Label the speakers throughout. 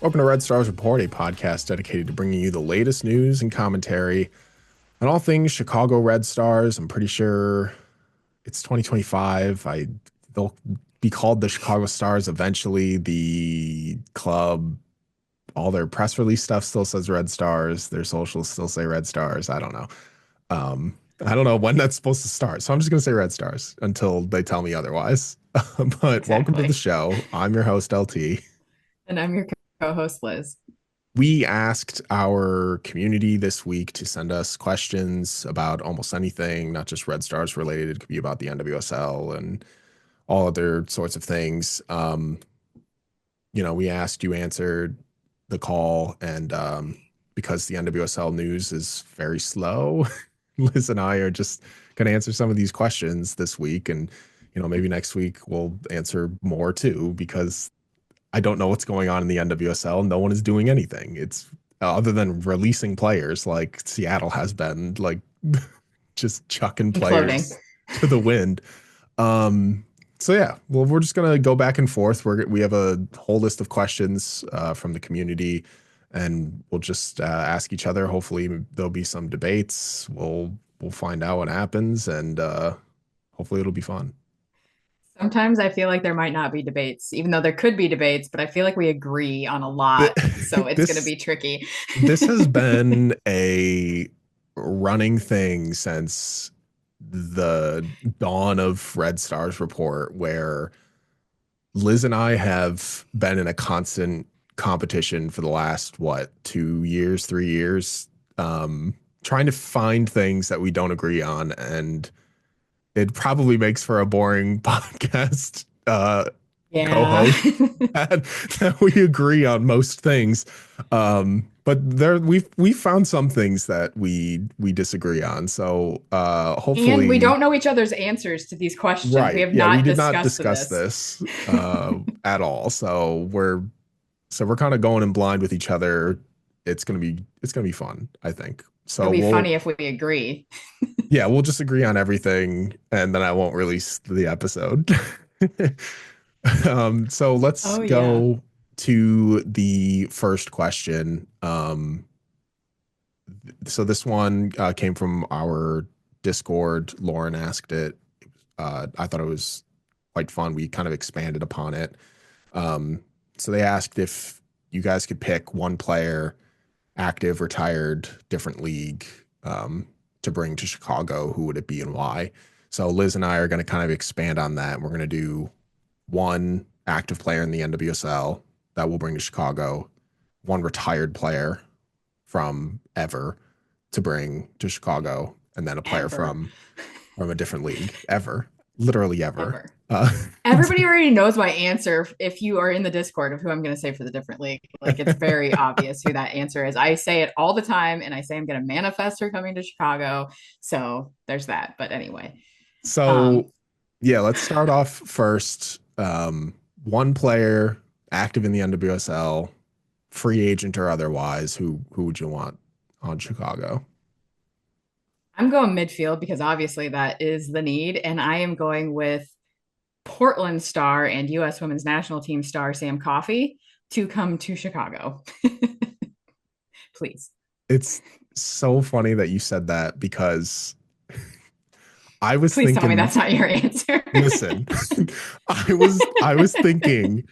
Speaker 1: Welcome to Red Stars Report, a podcast dedicated to bringing you the latest news and commentary on all things Chicago Red Stars. I'm pretty sure it's 2025. They'll be called the Chicago Stars eventually. The club, all their press release stuff still says Red Stars. Their socials still say Red Stars. I don't know. I don't know when that's supposed to start. So I'm just going to say Red Stars until they tell me otherwise. But welcome to the
Speaker 2: Exactly.
Speaker 1: show. I'm your host, LT.
Speaker 2: And I'm your co-host, Liz.
Speaker 1: We asked our community this week to send us questions about almost anything, not just Red Stars related. It could be about the NWSL and all other sorts of things. We asked, you answered the call, and because the NWSL news is very slow, Liz and I are just going to answer some of these questions this week, and maybe next week we'll answer more too, because I don't know what's going on in the NWSL. No one is doing anything. It's other than releasing players like Seattle has been, like just chucking
Speaker 2: Imploding.
Speaker 1: players to the wind. Um, so yeah, well, we're just gonna go back and forth. We have a whole list of questions from the community, and we'll just ask each other. Hopefully, there'll be some debates. We'll find out what happens, and hopefully, it'll be fun.
Speaker 2: Sometimes I feel like there might not be debates, even though there could be debates, but I feel like we agree on a
Speaker 1: Th-
Speaker 2: lot. So it's going to
Speaker 1: This
Speaker 2: be tricky.
Speaker 1: this has been a running thing since the dawn of Red Stars Report, where Liz and I have been in a constant competition for the last, what, 2 years, 3 years, trying to find things that we don't agree on. And it probably makes for a boring podcast
Speaker 2: Yeah.
Speaker 1: co-host that we agree on most things. But there we've found some things that we disagree on. So
Speaker 2: And we
Speaker 1: hopefully,
Speaker 2: don't know each other's answers to these questions. We
Speaker 1: right.
Speaker 2: have
Speaker 1: Yeah, we
Speaker 2: not
Speaker 1: did not
Speaker 2: discussed
Speaker 1: discuss
Speaker 2: this.
Speaker 1: this at all. So we're kind of going in blind with each other. It's gonna be fun, I think. So
Speaker 2: It'll be
Speaker 1: we'll
Speaker 2: funny if we agree.
Speaker 1: yeah, we'll just agree on everything, and then I won't release the episode. So let's
Speaker 2: Oh, yeah.
Speaker 1: go to the first question. So this one came from our Discord. Lauren asked it. I thought it was quite fun. We kind of expanded upon it. Um, so they asked if you guys could pick one player, active, retired, different league, to bring to Chicago. Who would it be and why? So Liz and I are going to kind of expand on that. We're going to do one active player in the NWSL that we'll bring to Chicago, one retired player from ever to bring to Chicago, and then a player
Speaker 2: Ever.
Speaker 1: from a different league ever, literally ever.
Speaker 2: Ever.
Speaker 1: Uh,
Speaker 2: Everybody already knows my answer if you are in the Discord of who I'm going to say for the different league. Like it's very obvious who that answer is. I say it all the time and I say I'm going to manifest her coming to Chicago. So there's that. But anyway,
Speaker 1: so
Speaker 2: um,
Speaker 1: yeah, let's start off first. One player active in the NWSL, free agent or otherwise. Who would you want on Chicago?
Speaker 2: I'm going midfield because obviously that is the need. And I am going with Portland star and US women's national team star Sam Coffey to come to Chicago. Please.
Speaker 1: It's so funny that you said that because I was
Speaker 2: Please tell me
Speaker 1: thinking,
Speaker 2: that's not your answer.
Speaker 1: listen, I was thinking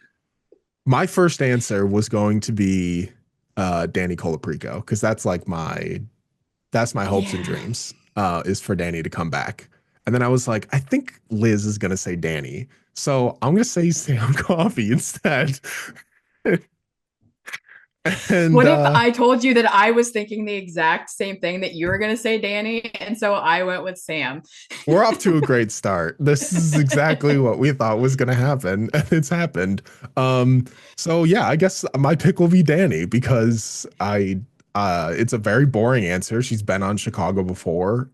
Speaker 1: my first answer was going to be Danny Colaprico, because that's my hopes and
Speaker 2: Yeah.
Speaker 1: dreams, is for Danny to come back. And then I was like, I think Liz is gonna say Danny. So I'm gonna say Sam Coffee instead. And
Speaker 2: What if I told you that I was thinking the exact same thing that you were going to say, Danny? And so I went with Sam.
Speaker 1: we're off to a great start. This is exactly what we thought was gonna happen, and it's happened. Um, so yeah, I guess my pick will be Danny, because I it's a very boring answer. She's been on Chicago before.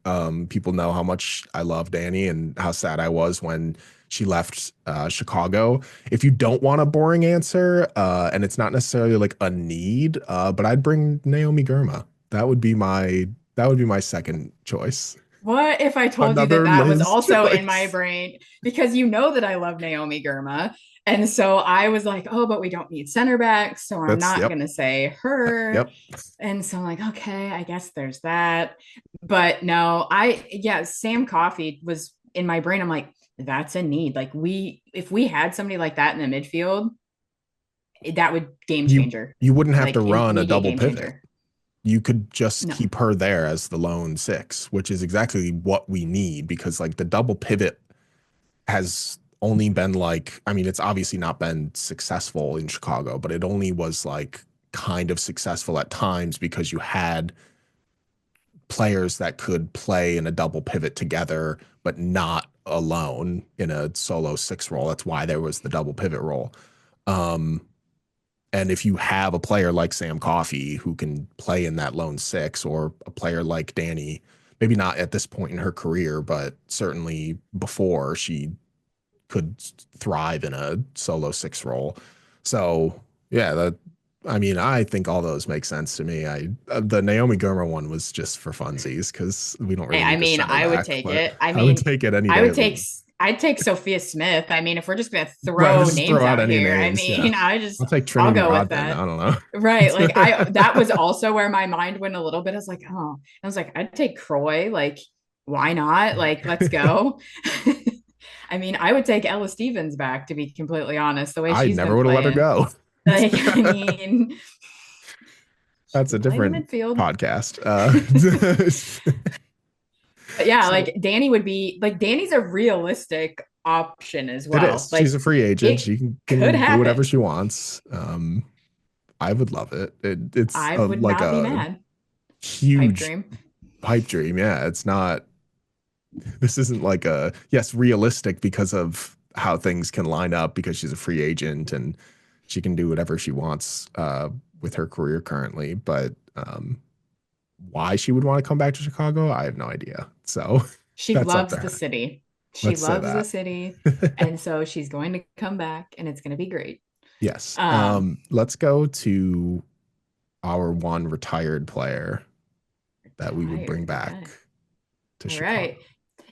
Speaker 1: People know how much I love Danny and how sad I was when she left Chicago. If you don't want a boring answer, and it's not necessarily like a need, but I'd bring Naomi Girma. That would be my second choice.
Speaker 2: What if I told you that
Speaker 1: Another
Speaker 2: that was
Speaker 1: Liz
Speaker 2: also in my
Speaker 1: choice.
Speaker 2: brain? Because you know that I love Naomi Girma. And so I was like, oh, but we don't need center backs. So I'm
Speaker 1: That's
Speaker 2: not
Speaker 1: yep.
Speaker 2: going to say her.
Speaker 1: Yep.
Speaker 2: And so I'm like, okay, I guess there's that. But no, yeah, Sam Coffey was in my brain. I'm like, that's a need. Like, if we had somebody like that in the midfield, that would game
Speaker 1: You
Speaker 2: changer,
Speaker 1: you wouldn't have to
Speaker 2: like
Speaker 1: run a
Speaker 2: immediate
Speaker 1: double
Speaker 2: game
Speaker 1: pivot.
Speaker 2: changer.
Speaker 1: You could just
Speaker 2: No,
Speaker 1: keep her there as the lone six, which is exactly what we need because like the double pivot has only been like, I mean, it's obviously not been successful in Chicago, but it only was like kind of successful at times because you had players that could play in a double pivot together, but not alone in a solo six role. That's why there was the double pivot role. Um, and if you have a player like Sam Coffey who can play in that lone six, or a player like Danny, maybe not at this point in her career, but certainly before, she could thrive in a solo six role. So yeah, that I mean, I think all those make sense to me. The Naomi Gurma one was just for funsies because we don't
Speaker 2: hey,
Speaker 1: really
Speaker 2: I
Speaker 1: need a
Speaker 2: mean,
Speaker 1: center
Speaker 2: I would
Speaker 1: back,
Speaker 2: take
Speaker 1: but
Speaker 2: it. I
Speaker 1: I would
Speaker 2: mean,
Speaker 1: take it any
Speaker 2: I
Speaker 1: day
Speaker 2: would
Speaker 1: of the
Speaker 2: take
Speaker 1: week.
Speaker 2: I'd take Sophia Smith. I mean, if we're just gonna
Speaker 1: Right,
Speaker 2: throw
Speaker 1: just
Speaker 2: names
Speaker 1: throw out
Speaker 2: out
Speaker 1: any
Speaker 2: here, I
Speaker 1: names. Yeah,
Speaker 2: mean,
Speaker 1: I'll take
Speaker 2: I'll
Speaker 1: Trinity
Speaker 2: go with
Speaker 1: Rodman.
Speaker 2: that.
Speaker 1: I don't know.
Speaker 2: Right. Like that was also where my mind went a little bit. I was like, oh, I was like, I'd take Croy. Like, why not? Like, let's go. I mean, I would take Ella Stevens back, to be completely honest, the way
Speaker 1: I
Speaker 2: she's
Speaker 1: never
Speaker 2: been
Speaker 1: would have let her
Speaker 2: playing.
Speaker 1: go.
Speaker 2: Like, I mean, she
Speaker 1: That's a
Speaker 2: can play in the
Speaker 1: different
Speaker 2: midfield.
Speaker 1: podcast.
Speaker 2: But yeah,
Speaker 1: So
Speaker 2: like Danny's a realistic option as
Speaker 1: it
Speaker 2: well.
Speaker 1: is. She's
Speaker 2: Like
Speaker 1: a free agent.
Speaker 2: it
Speaker 1: She
Speaker 2: could
Speaker 1: can do whatever
Speaker 2: happen.
Speaker 1: she wants. I would love it. It's
Speaker 2: I would
Speaker 1: like
Speaker 2: not be
Speaker 1: a
Speaker 2: mad. Pipe
Speaker 1: huge
Speaker 2: dream.
Speaker 1: pipe dream. Yeah, it's not. This isn't like a yes realistic because of how things can line up because she's a free agent and she can do whatever she wants with her career currently. But why she would want to come back to Chicago, I have no idea. So
Speaker 2: She
Speaker 1: that's up to
Speaker 2: loves the
Speaker 1: her.
Speaker 2: city. She
Speaker 1: Let's say
Speaker 2: loves the
Speaker 1: that.
Speaker 2: city. And so she's going to come back and it's going to be great.
Speaker 1: Yes.
Speaker 2: Um,
Speaker 1: Let's go to our one retired player that we would bring
Speaker 2: Tired.
Speaker 1: back
Speaker 2: Okay.
Speaker 1: to
Speaker 2: All
Speaker 1: Chicago.
Speaker 2: right.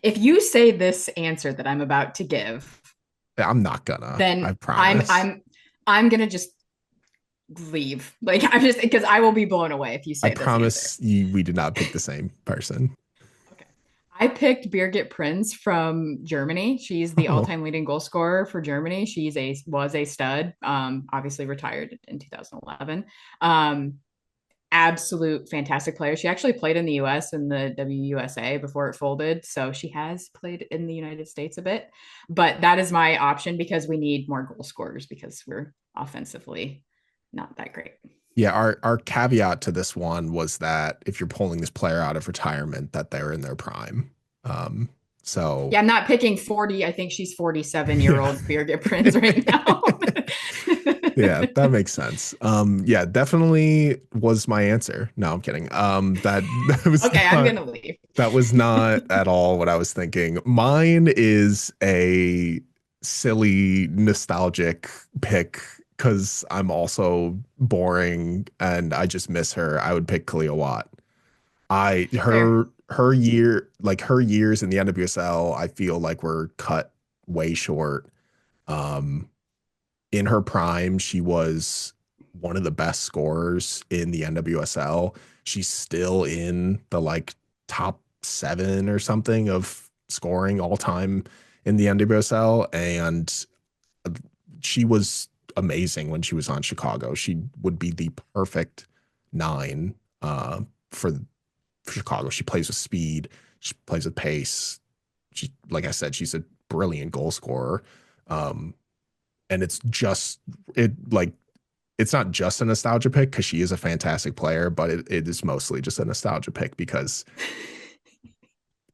Speaker 2: If you say this answer that I'm about to give,
Speaker 1: I'm not gonna, I
Speaker 2: then
Speaker 1: promise.
Speaker 2: I'm gonna just leave. Like I'm just because I will be blown away if you
Speaker 1: I
Speaker 2: say this answer.
Speaker 1: promise you we did not pick the same person.
Speaker 2: Okay. I picked Birgit Prinz from Germany. She's the
Speaker 1: Oh,
Speaker 2: all-time leading goal scorer for Germany. She's a was a stud. Obviously retired in 2011. Absolute fantastic player. She actually played in the US in the WUSA before it folded. So she has played in the United States a bit. But that is my option because we need more goal scorers because we're offensively not that great.
Speaker 1: yeah, our caveat to this one was that if you're pulling this player out of retirement, that they're in their prime. Um, so
Speaker 2: Yeah, I'm not picking 40. I think she's 47-year
Speaker 1: yeah.
Speaker 2: old Birgit Prinz right now.
Speaker 1: Yeah, that makes sense. Yeah, definitely was my answer. No, I'm kidding.
Speaker 2: Okay, I'm gonna leave.
Speaker 1: That was not at all what I was thinking. Mine is a silly, nostalgic pick because I'm also boring and I just miss her. I would pick Kalia Watt. I
Speaker 2: Fair.
Speaker 1: her year like her years in the NWSL, I feel like were cut way short. Um, in her prime, she was one of the best scorers in the NWSL. She's still in the like top 7 or something of scoring all time in the NWSL. And she was amazing when she was on Chicago. She would be the perfect 9 for Chicago. She plays with speed, she plays with pace. She, like I said, she's a brilliant goal scorer. Um, and it's just it like it's not just a nostalgia pick because she is a fantastic player, but it is mostly just a nostalgia pick because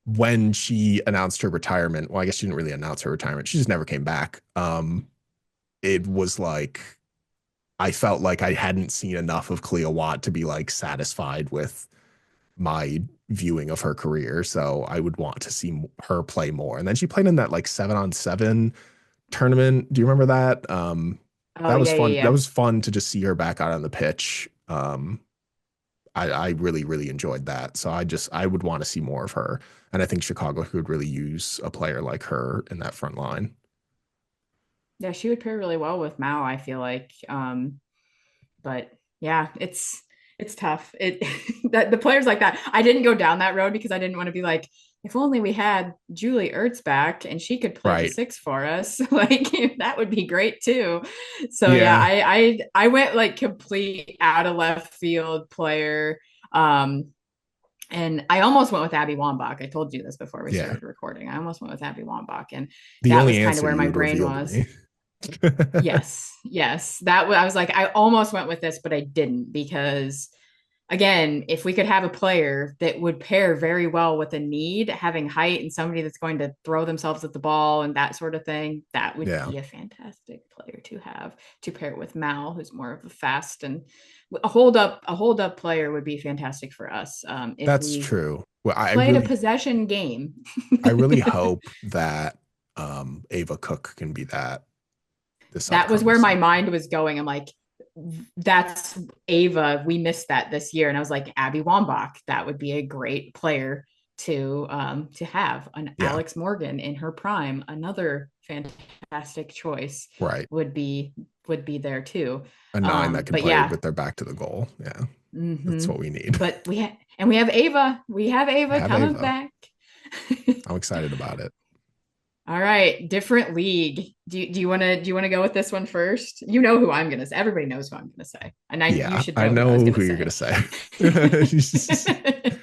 Speaker 1: when she announced her retirement, well, I guess she didn't really announce her retirement. She just never came back. It was like I felt like I hadn't seen enough of Cleo Watt to be like satisfied with my viewing of her career. So I would want to see her play more. And then she played in that like 7-on-7 tournament. Do you remember that?
Speaker 2: Oh
Speaker 1: That was
Speaker 2: yeah, yeah,
Speaker 1: fun. That
Speaker 2: yeah.
Speaker 1: was fun to just see her back out on the pitch. I really, really enjoyed that. So I would want to see more of her. And I think Chicago could really use a player like her in that front line.
Speaker 2: Yeah, she would pair really well with Mao, I feel like. But yeah, it's tough. It that the players like that. I didn't go down that road because I didn't want to be like, if only we had Julie Ertz back and she could play the
Speaker 1: Right.
Speaker 2: six for us. Like that would be great too. So yeah,
Speaker 1: Yeah.
Speaker 2: I went like complete out of left field player. Um, and I almost went with Abby Wambach. I told you this before we
Speaker 1: Yeah.
Speaker 2: started recording. I almost went with Abby Wambach, and
Speaker 1: The
Speaker 2: that
Speaker 1: only
Speaker 2: was kind of
Speaker 1: answer
Speaker 2: where
Speaker 1: you
Speaker 2: my
Speaker 1: would
Speaker 2: brain
Speaker 1: reveal to
Speaker 2: was.
Speaker 1: me.
Speaker 2: Yes. I was like, I almost went with this, but I didn't because again, if we could have a player that would pair very well with a need, having height and somebody that's going to throw themselves at the ball and that sort of thing, that would
Speaker 1: Yeah.
Speaker 2: be a fantastic player to have to pair with Mal, who's more of a fast and a hold up player would be fantastic for us if
Speaker 1: That's
Speaker 2: we
Speaker 1: true. Well,
Speaker 2: played a possession game.
Speaker 1: I really hope that Ava Cook can be that this
Speaker 2: That was
Speaker 1: upcoming
Speaker 2: where my
Speaker 1: season.
Speaker 2: mind was going. I'm like, that's Ava. We missed that this year, and I was like, Abby Wambach. That would be a great player to have. An
Speaker 1: Yeah.
Speaker 2: Alex Morgan in her prime, another fantastic choice
Speaker 1: Right.
Speaker 2: would be there too.
Speaker 1: A nine that can
Speaker 2: But
Speaker 1: play
Speaker 2: yeah,
Speaker 1: with their back to the goal. Yeah. That's
Speaker 2: mm-hmm.
Speaker 1: what we need.
Speaker 2: But we have Ava. We have
Speaker 1: We
Speaker 2: Ava
Speaker 1: have
Speaker 2: coming
Speaker 1: Ava.
Speaker 2: back.
Speaker 1: I'm excited about it.
Speaker 2: All right, different league. Do you want to go with this one first? You know who I'm gonna say. Everybody knows who I'm gonna say, and you
Speaker 1: Yeah,
Speaker 2: should
Speaker 1: I
Speaker 2: know who I was
Speaker 1: know
Speaker 2: gonna
Speaker 1: who you're gonna
Speaker 2: say.
Speaker 1: say.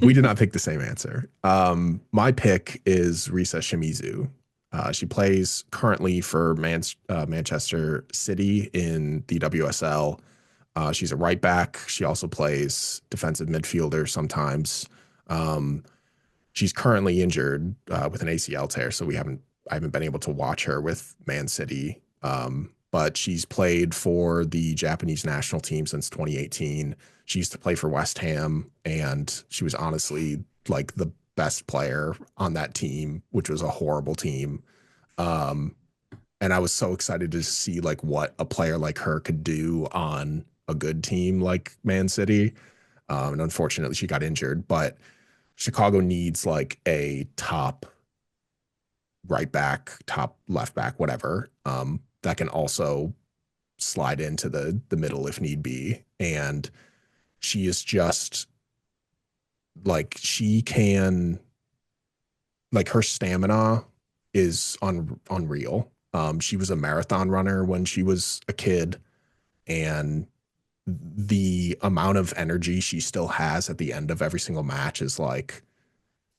Speaker 1: We did not pick the same answer. My pick is Risa Shimizu. She plays currently for Manchester City in the WSL. She's a right back. She also plays defensive midfielder sometimes. Um, she's currently injured with an ACL tear, so I haven't been able to watch her with Man City. But she's played for the Japanese national team since 2018. She used to play for West Ham, and she was honestly like the best player on that team, which was a horrible team. Um, and I was so excited to see like what a player like her could do on a good team like Man City. And unfortunately, she got injured, but Chicago needs like a top right back, top left back, whatever, that can also slide into the middle if need be. And she is just like she can like her stamina is unreal. She was a marathon runner when she was a kid, and the amount of energy she still has at the end of every single match is like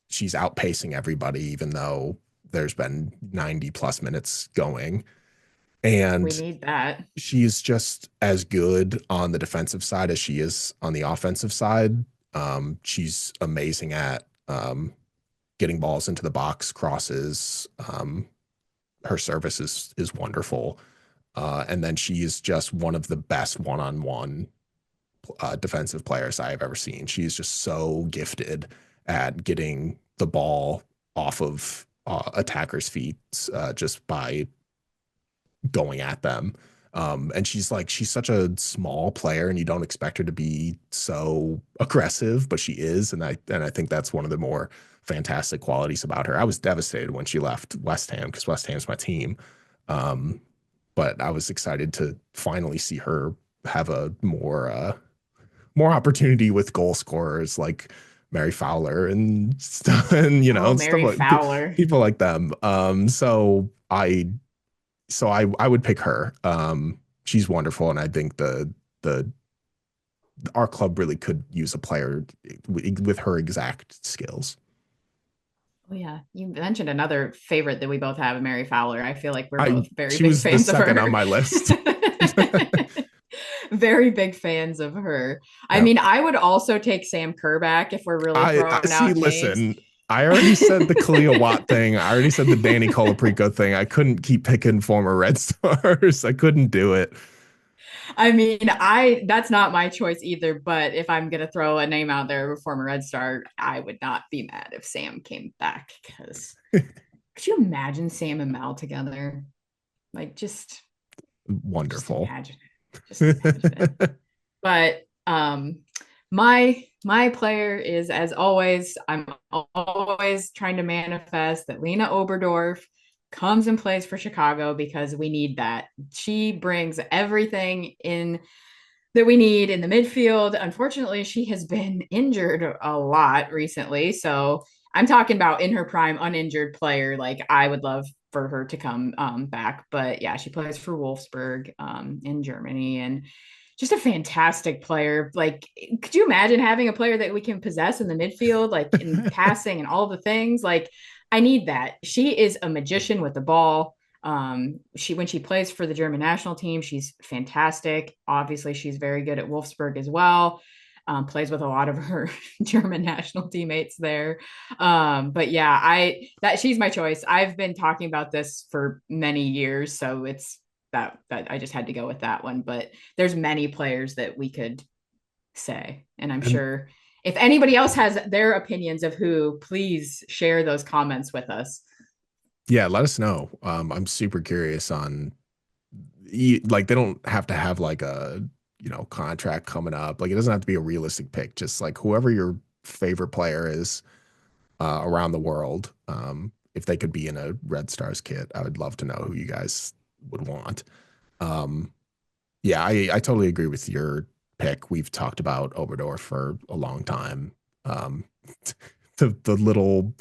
Speaker 1: she's outpacing everybody, even though there's been 90 plus minutes going.
Speaker 2: We
Speaker 1: And
Speaker 2: need that.
Speaker 1: she is just as good on the defensive side as she is on the offensive side. She's amazing at getting balls into the box, crosses. Her service is wonderful. And then she is just one of the best one-on-one defensive players I have ever seen. She is just so gifted at getting the ball off of attackers' feet just by going at them. And she's such a small player, and you don't expect her to be so aggressive, but she is, and I think that's one of the more fantastic qualities about her. I was devastated when she left West Ham because West Ham's my team, um, but I was excited to finally see her have a more opportunity with goal scorers like Mary Fowler and stuff, and
Speaker 2: Oh,
Speaker 1: stuff
Speaker 2: Mary
Speaker 1: like
Speaker 2: Fowler.
Speaker 1: people like them. I would pick her. She's wonderful, and I think the our club really could use a player with her exact skills.
Speaker 2: Oh yeah, you mentioned another favorite that we both have, Mary Fowler. I feel like we're
Speaker 1: I
Speaker 2: both very
Speaker 1: She
Speaker 2: big
Speaker 1: was the
Speaker 2: fans of
Speaker 1: second on
Speaker 2: her.
Speaker 1: my list.
Speaker 2: Very big fans of her. I
Speaker 1: Yeah,
Speaker 2: mean, I would also take Sam Kerr back if we're really
Speaker 1: I
Speaker 2: throwing
Speaker 1: see.
Speaker 2: out names.
Speaker 1: Listen, I already said the Kalia Watt thing. I already said the Danny Colaprico thing. I couldn't keep picking former Red Stars. I couldn't do it.
Speaker 2: I mean, I that's not my choice either, but if I'm gonna throw a name out there, a former Red Star, I would not be mad if Sam came back because could you imagine Sam and Mal together? Like just
Speaker 1: Wonderful.
Speaker 2: imagine it. Just imagine it. But My player is, as always, I'm always trying to manifest that Lena Oberdorf comes and plays for Chicago because we need that. She brings everything in that we need in the midfield. Unfortunately, she has been injured a lot recently. So I'm talking about in her prime, uninjured player. Like I would love for her to come back. But yeah, she plays for Wolfsburg in Germany and just a fantastic player. Like, could you imagine having a player that we can possess in the midfield, like in passing and all the things? Like, I need that. She is a magician with the ball. She when she plays for the German national team, she's fantastic. Obviously, she's very good at Wolfsburg as well. Plays with a lot of her German national teammates there. But yeah, I that she's my choice. I've been talking about this for many years, so it's that I just had to go with that one. But there's many players that we could say, and I'm
Speaker 1: And
Speaker 2: sure if anybody else has their opinions of who, please share those comments with us.
Speaker 1: yeah, let us know. I'm super curious on like they don't have to have like a contract coming up. Like it doesn't have to be a realistic pick. Just like whoever your favorite player is around the world. If they could be in a Red Stars kit, I would love to know who you guys would want. Um, yeah, I totally agree with your pick. We've talked about Oberdorf for a long time. Um, the little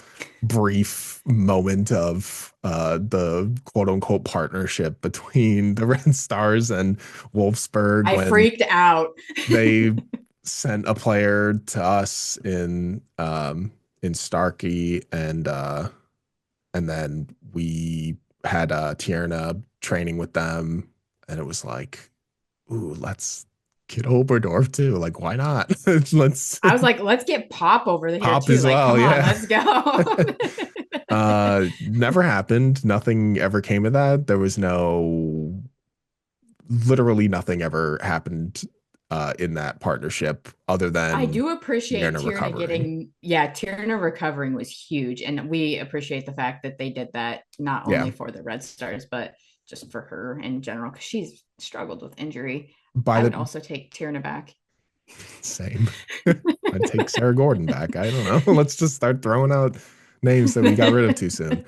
Speaker 1: brief moment of the quote unquote partnership between the Red Stars and Wolfsburg
Speaker 2: I
Speaker 1: when
Speaker 2: freaked out.
Speaker 1: they sent a player to us in Starkey and then we had Tierna training with them and it was like, ooh, let's get Oberdorf too. Like, why not? Let's
Speaker 2: I was like, let's get Pop over here
Speaker 1: Pop
Speaker 2: too.
Speaker 1: as
Speaker 2: Like,
Speaker 1: well.
Speaker 2: come on,
Speaker 1: Yeah.
Speaker 2: let's go.
Speaker 1: Never happened. Nothing ever came of that. There was no, literally nothing ever happened in that partnership other
Speaker 2: I
Speaker 1: than
Speaker 2: do appreciate
Speaker 1: Tierna
Speaker 2: Tierna
Speaker 1: recovering.
Speaker 2: getting, yeah, Tierna recovering was huge. And we appreciate the fact that they did that not
Speaker 1: Yeah.
Speaker 2: only for the Red Stars, but just for her in general, because she's struggled with injury.
Speaker 1: By
Speaker 2: I
Speaker 1: the
Speaker 2: would also take Tierna back.
Speaker 1: same, I'd take Sarah Gordon back. I don't know. Let's just start throwing out names that we got rid of too soon.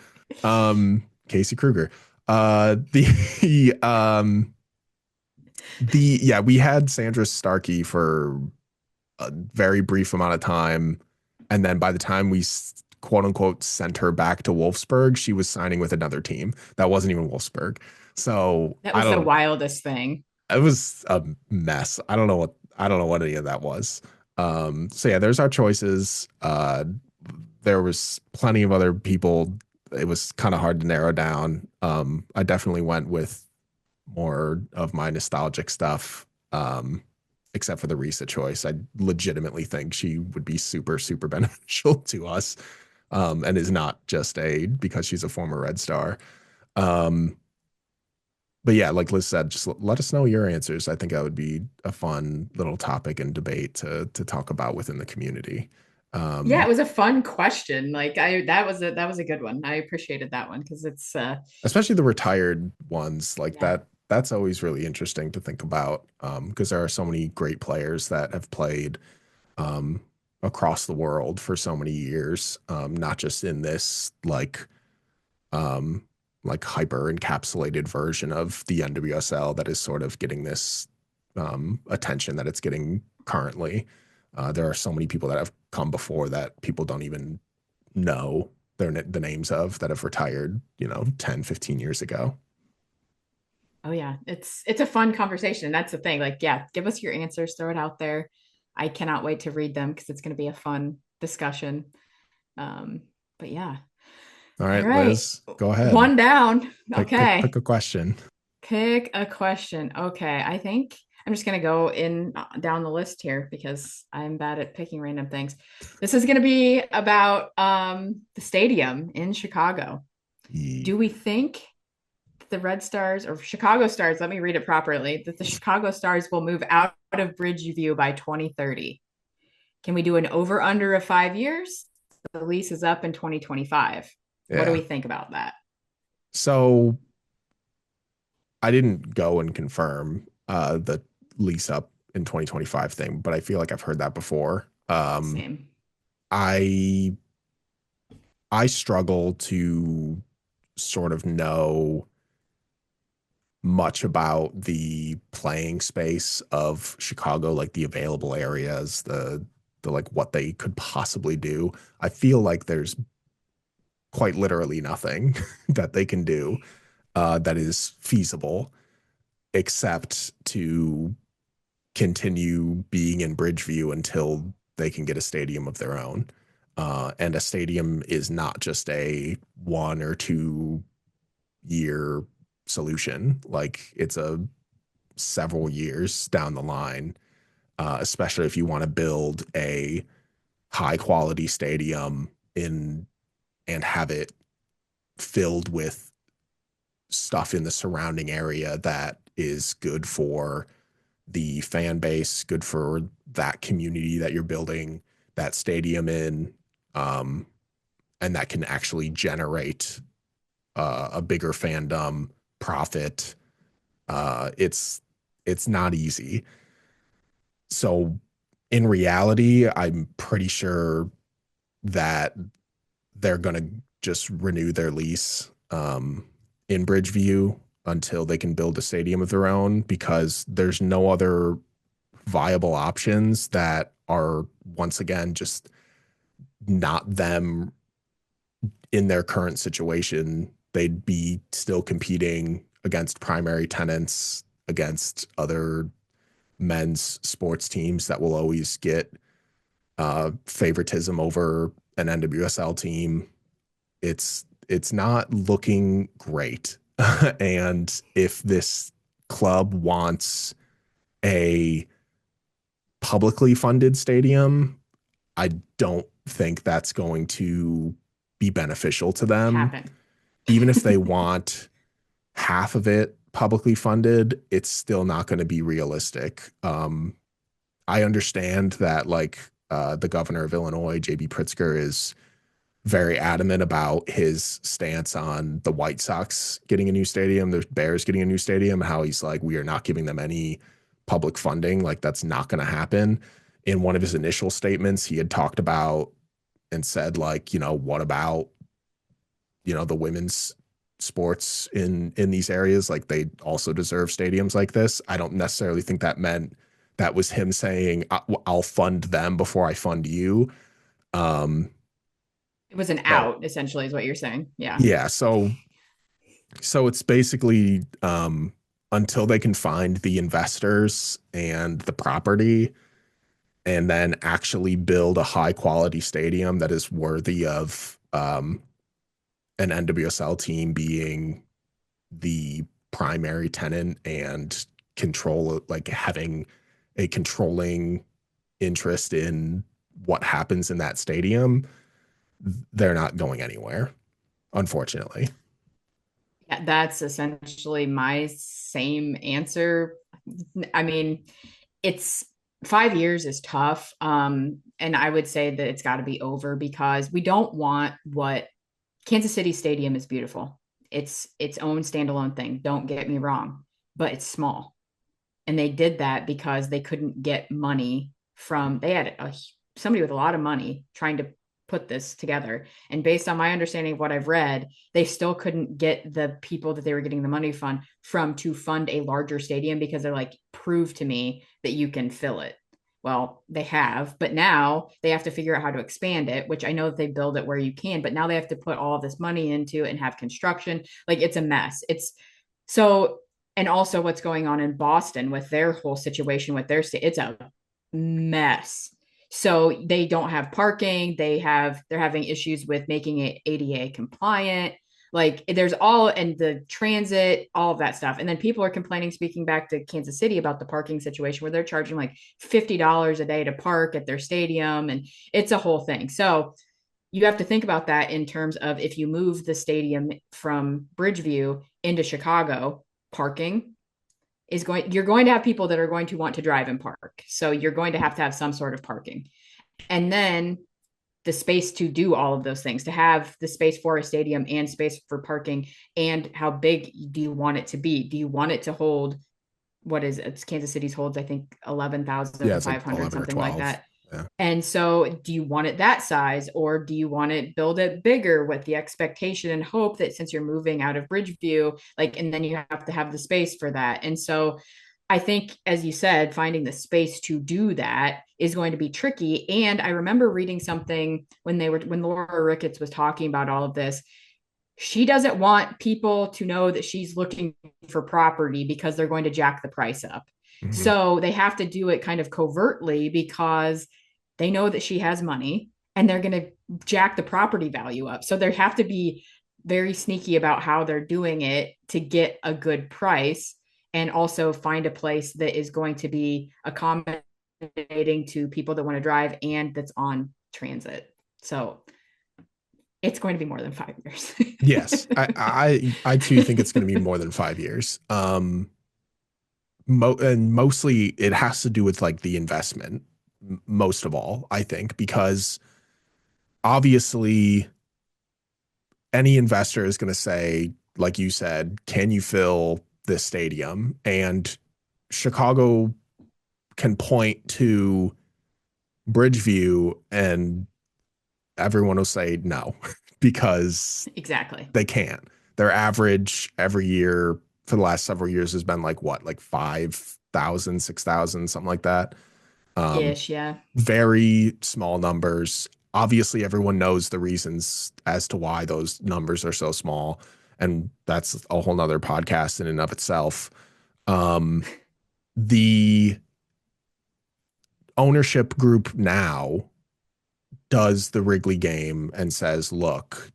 Speaker 1: Casey Kruger. The yeah, we had Sandra Starkey for a very brief amount of time. And then by the time we quote unquote sent her back to Wolfsburg, she was signing with another team that wasn't even Wolfsburg. So
Speaker 2: That
Speaker 1: I
Speaker 2: was the
Speaker 1: don't,
Speaker 2: wildest thing.
Speaker 1: it was a mess. I don't know what any of that was. So yeah, there's our choices. There was plenty of other people. It was kind of hard to narrow down. I definitely went with more of my nostalgic stuff. Except for the Risa choice. I legitimately think she would be super, super beneficial to us. And is not just a because she's a former Red Star. Um, but yeah, like Liz said, just let us know your answers. I think that would be a fun little topic and debate to talk about within the community.
Speaker 2: Yeah, it
Speaker 1: Um,
Speaker 2: was a fun question. Like I that was a good one. I appreciated that one because it's
Speaker 1: Especially the retired ones like
Speaker 2: yeah.
Speaker 1: that. That's always really interesting to think about because there are so many great players that have played um, across the world for so many years, not just in this um, like hyper encapsulated version of the NWSL that is sort of getting this attention that it's getting currently. There are so many people that have come before that people don't even know the names of that have retired, 10, 15 years ago.
Speaker 2: Oh yeah, it's a fun conversation. That's the thing. Like, yeah, give us your answers, throw it out there. I cannot wait to read them because it's going to be a fun discussion. Um, but yeah.
Speaker 1: All
Speaker 2: All
Speaker 1: right,
Speaker 2: right.
Speaker 1: Liz, go ahead.
Speaker 2: One down.
Speaker 1: Pick
Speaker 2: Okay.
Speaker 1: a question.
Speaker 2: Pick a question. Okay. I think I'm just going to go in down the list here because I'm bad at picking random things. This is going to be about the stadium in Chicago. Do we think the Red Stars or Chicago Stars, let me read it properly, that the Chicago Stars will move out of Bridgeview by 2030? Can we do an over under of 5 years? The lease is up in 2025. What do
Speaker 1: Yeah.
Speaker 2: we think about that?
Speaker 1: So I didn't go and confirm the lease up in 2025 thing, but I feel like I've heard that before.
Speaker 2: Same.
Speaker 1: I I struggle to sort of know much about the playing space of Chicago, like the available areas, the like what they could possibly do. I feel like there's quite literally nothing that they can do that is feasible except to continue being in Bridgeview until they can get a stadium of their own. And a stadium is not just a 1 or 2 year solution. Like it's a several years down the line, especially if you want to build a high quality stadium in and have it filled with stuff in the surrounding area that is good for the fan base, good for that community that you're building that stadium in, um, and that can actually generate a bigger fandom, profit. It's not easy. So in reality, I'm pretty sure that they're going to just renew their lease in Bridgeview until they can build a stadium of their own because there's no other viable options that are once again just not them in their current situation. They'd be still competing against primary tenants, against other men's sports teams that will always get favoritism over an NWSL team. It's not looking great. And if this club wants a publicly funded stadium, I don't think that's going to be beneficial to them.
Speaker 2: Happen.
Speaker 1: Even if they want half of it publicly funded, it's still not going to be realistic. I understand that like the governor of Illinois, JB Pritzker, is very adamant about his stance on the White Sox getting a new stadium, the Bears getting a new stadium, how he's like, we are not giving them any public funding. Like that's not going to happen. In one of his initial statements, he had talked about and said like, what about, the women's sports in these areas? Like they also deserve stadiums like this. I don't necessarily think that meant that was him saying, I'll fund them before I fund you. Um,
Speaker 2: It was an
Speaker 1: so
Speaker 2: out, essentially, is what you're saying. Yeah.
Speaker 1: yeah, so it's basically until they can find the investors and the property and then actually build a high quality stadium that is worthy of an NWSL team being the primary tenant and control, like having a controlling interest in what happens in that stadium, they're not going anywhere, unfortunately.
Speaker 2: Yeah, that's essentially my same answer. I mean, it's 5 years is tough. And I would say that it's got to be over because we don't want what Kansas City Stadium is beautiful. It's its own standalone thing. Don't get me wrong, but it's small. And they did that because they couldn't get money from, they had somebody with a lot of money trying to put this together. And based on my understanding of what I've read, they still couldn't get the people that they were getting the money from to fund a larger stadium because they're like, prove to me that you can fill it. Well, they have, but now they have to figure out how to expand it, which I know that they build it where you can, but now they have to put all this money into it and have construction. Like it's a mess. It's so, and also what's going on in Boston with their whole situation with their state, it's a mess. So they don't have parking. They're having issues with making it ADA compliant. Like there's all and the transit, all of that stuff. And then people are complaining, speaking back to Kansas City about the parking situation where they're charging like $50 a day to park at their stadium. And it's a whole thing. So you have to think about that in terms of if you move the stadium from Bridgeview into Chicago, parking you're going to have people that are going to want to drive and park. So you're going to have some sort of parking. And then the space to do all of those things, to have the space for a stadium and space for parking, and how big do you want it to be? Do you want it to hold what is it? It's Kansas City's holds, I think
Speaker 1: Yeah, it's like
Speaker 2: 11,500,
Speaker 1: 11 or
Speaker 2: something like
Speaker 1: 12.
Speaker 2: that.
Speaker 1: Yeah.
Speaker 2: And so, do you want it that size, or do you want it build it bigger with the expectation and hope that since you're moving out of Bridgeview, like, and then you have to have the space for that. And so, I think, as you said, finding the space to do that is going to be tricky. And I remember reading something when Laura Ricketts was talking about all of this. She doesn't want people to know that she's looking for property because they're going to jack the price up.
Speaker 1: Hmm.
Speaker 2: So they have to do it kind of covertly because they know that she has money and they're going to jack the property value up. So they have to be very sneaky about how they're doing it to get a good price and also find a place that is going to be accommodating to people that want to drive and that's on transit. So it's going to be more than 5 years.
Speaker 1: Yes, I too think it's going to be more than 5 years. And mostly it has to do with like the investment, most of all, I think, because obviously any investor is going to say, like you said, can you fill this stadium? And Chicago can point to Bridgeview and everyone will say no because
Speaker 2: Exactly.
Speaker 1: they can't. Their average every year for the last several years has been like what, like 5,000, 6,000, something like that. Um,
Speaker 2: Ish, yeah.
Speaker 1: very small numbers. Obviously, everyone knows the reasons as to why those numbers are so small. And that's a whole nother podcast in and of itself. Um, the ownership group now does the Wrigley game and says, look,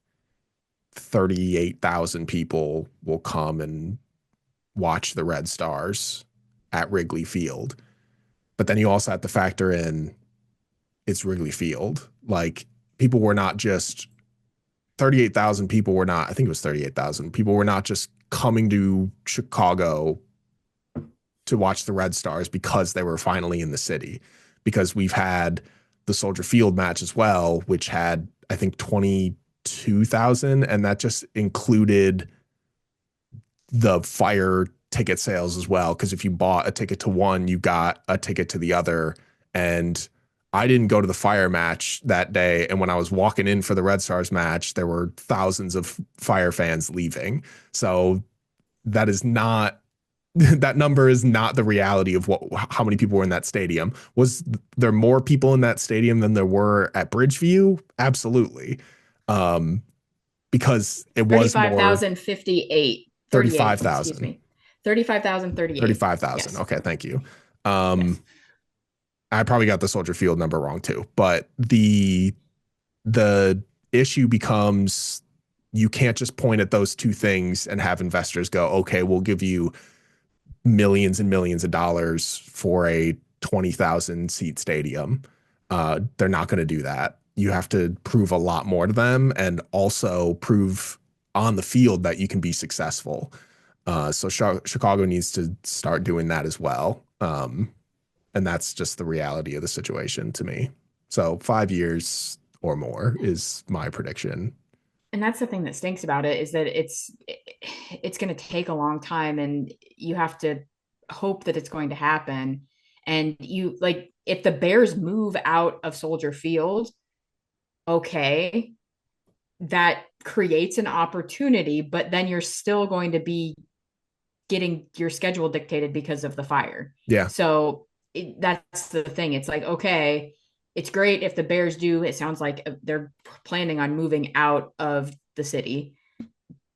Speaker 1: 38,000 people will come and watch the Red Stars at Wrigley Field. But then you also have to factor in it's Wrigley Field. Like people were not just 38,000 people were not, I think it was 38,000 people were not just coming to Chicago to watch the Red Stars because they were finally in the city. Because we've had the Soldier Field match as well, which had, I think, 22,000. And that just included the Fire ticket sales as well. Because if you bought a ticket to one, you got a ticket to the other. And I didn't go to the Fire match that day. And when I was walking in for the Red Stars match, there were thousands of Fire fans leaving. So that is not that number is not the reality of what how many people were in that stadium. Was there more people in that stadium than there were at Bridgeview? Absolutely. Um, because it was more
Speaker 2: 35,058, 38, excuse
Speaker 1: 35,000.
Speaker 2: me. 35,038.
Speaker 1: 35,000.
Speaker 2: Yes.
Speaker 1: Okay, thank you.
Speaker 2: Yes.
Speaker 1: Um, I probably got the Soldier Field number wrong too, but the issue becomes you can't just point at those two things and have investors go, okay, we'll give you millions and millions of dollars for a 20,000 seat stadium. They're not going to do that. You have to prove a lot more to them and also prove on the field that you can be successful. So Chicago needs to start doing that as well. And that's just the reality of the situation to me. So 5 years or more is my prediction.
Speaker 2: And that's the thing that stinks about it is that it's going to take a long time and you have to hope that it's going to happen. And you like if the Bears move out of Soldier Field, okay, that creates an opportunity, but then you're still going to be getting your schedule dictated because of the Fire.
Speaker 1: Yeah.
Speaker 2: So that's the thing. It's like, okay, it's great if the Bears do. It sounds like they're planning on moving out of the city,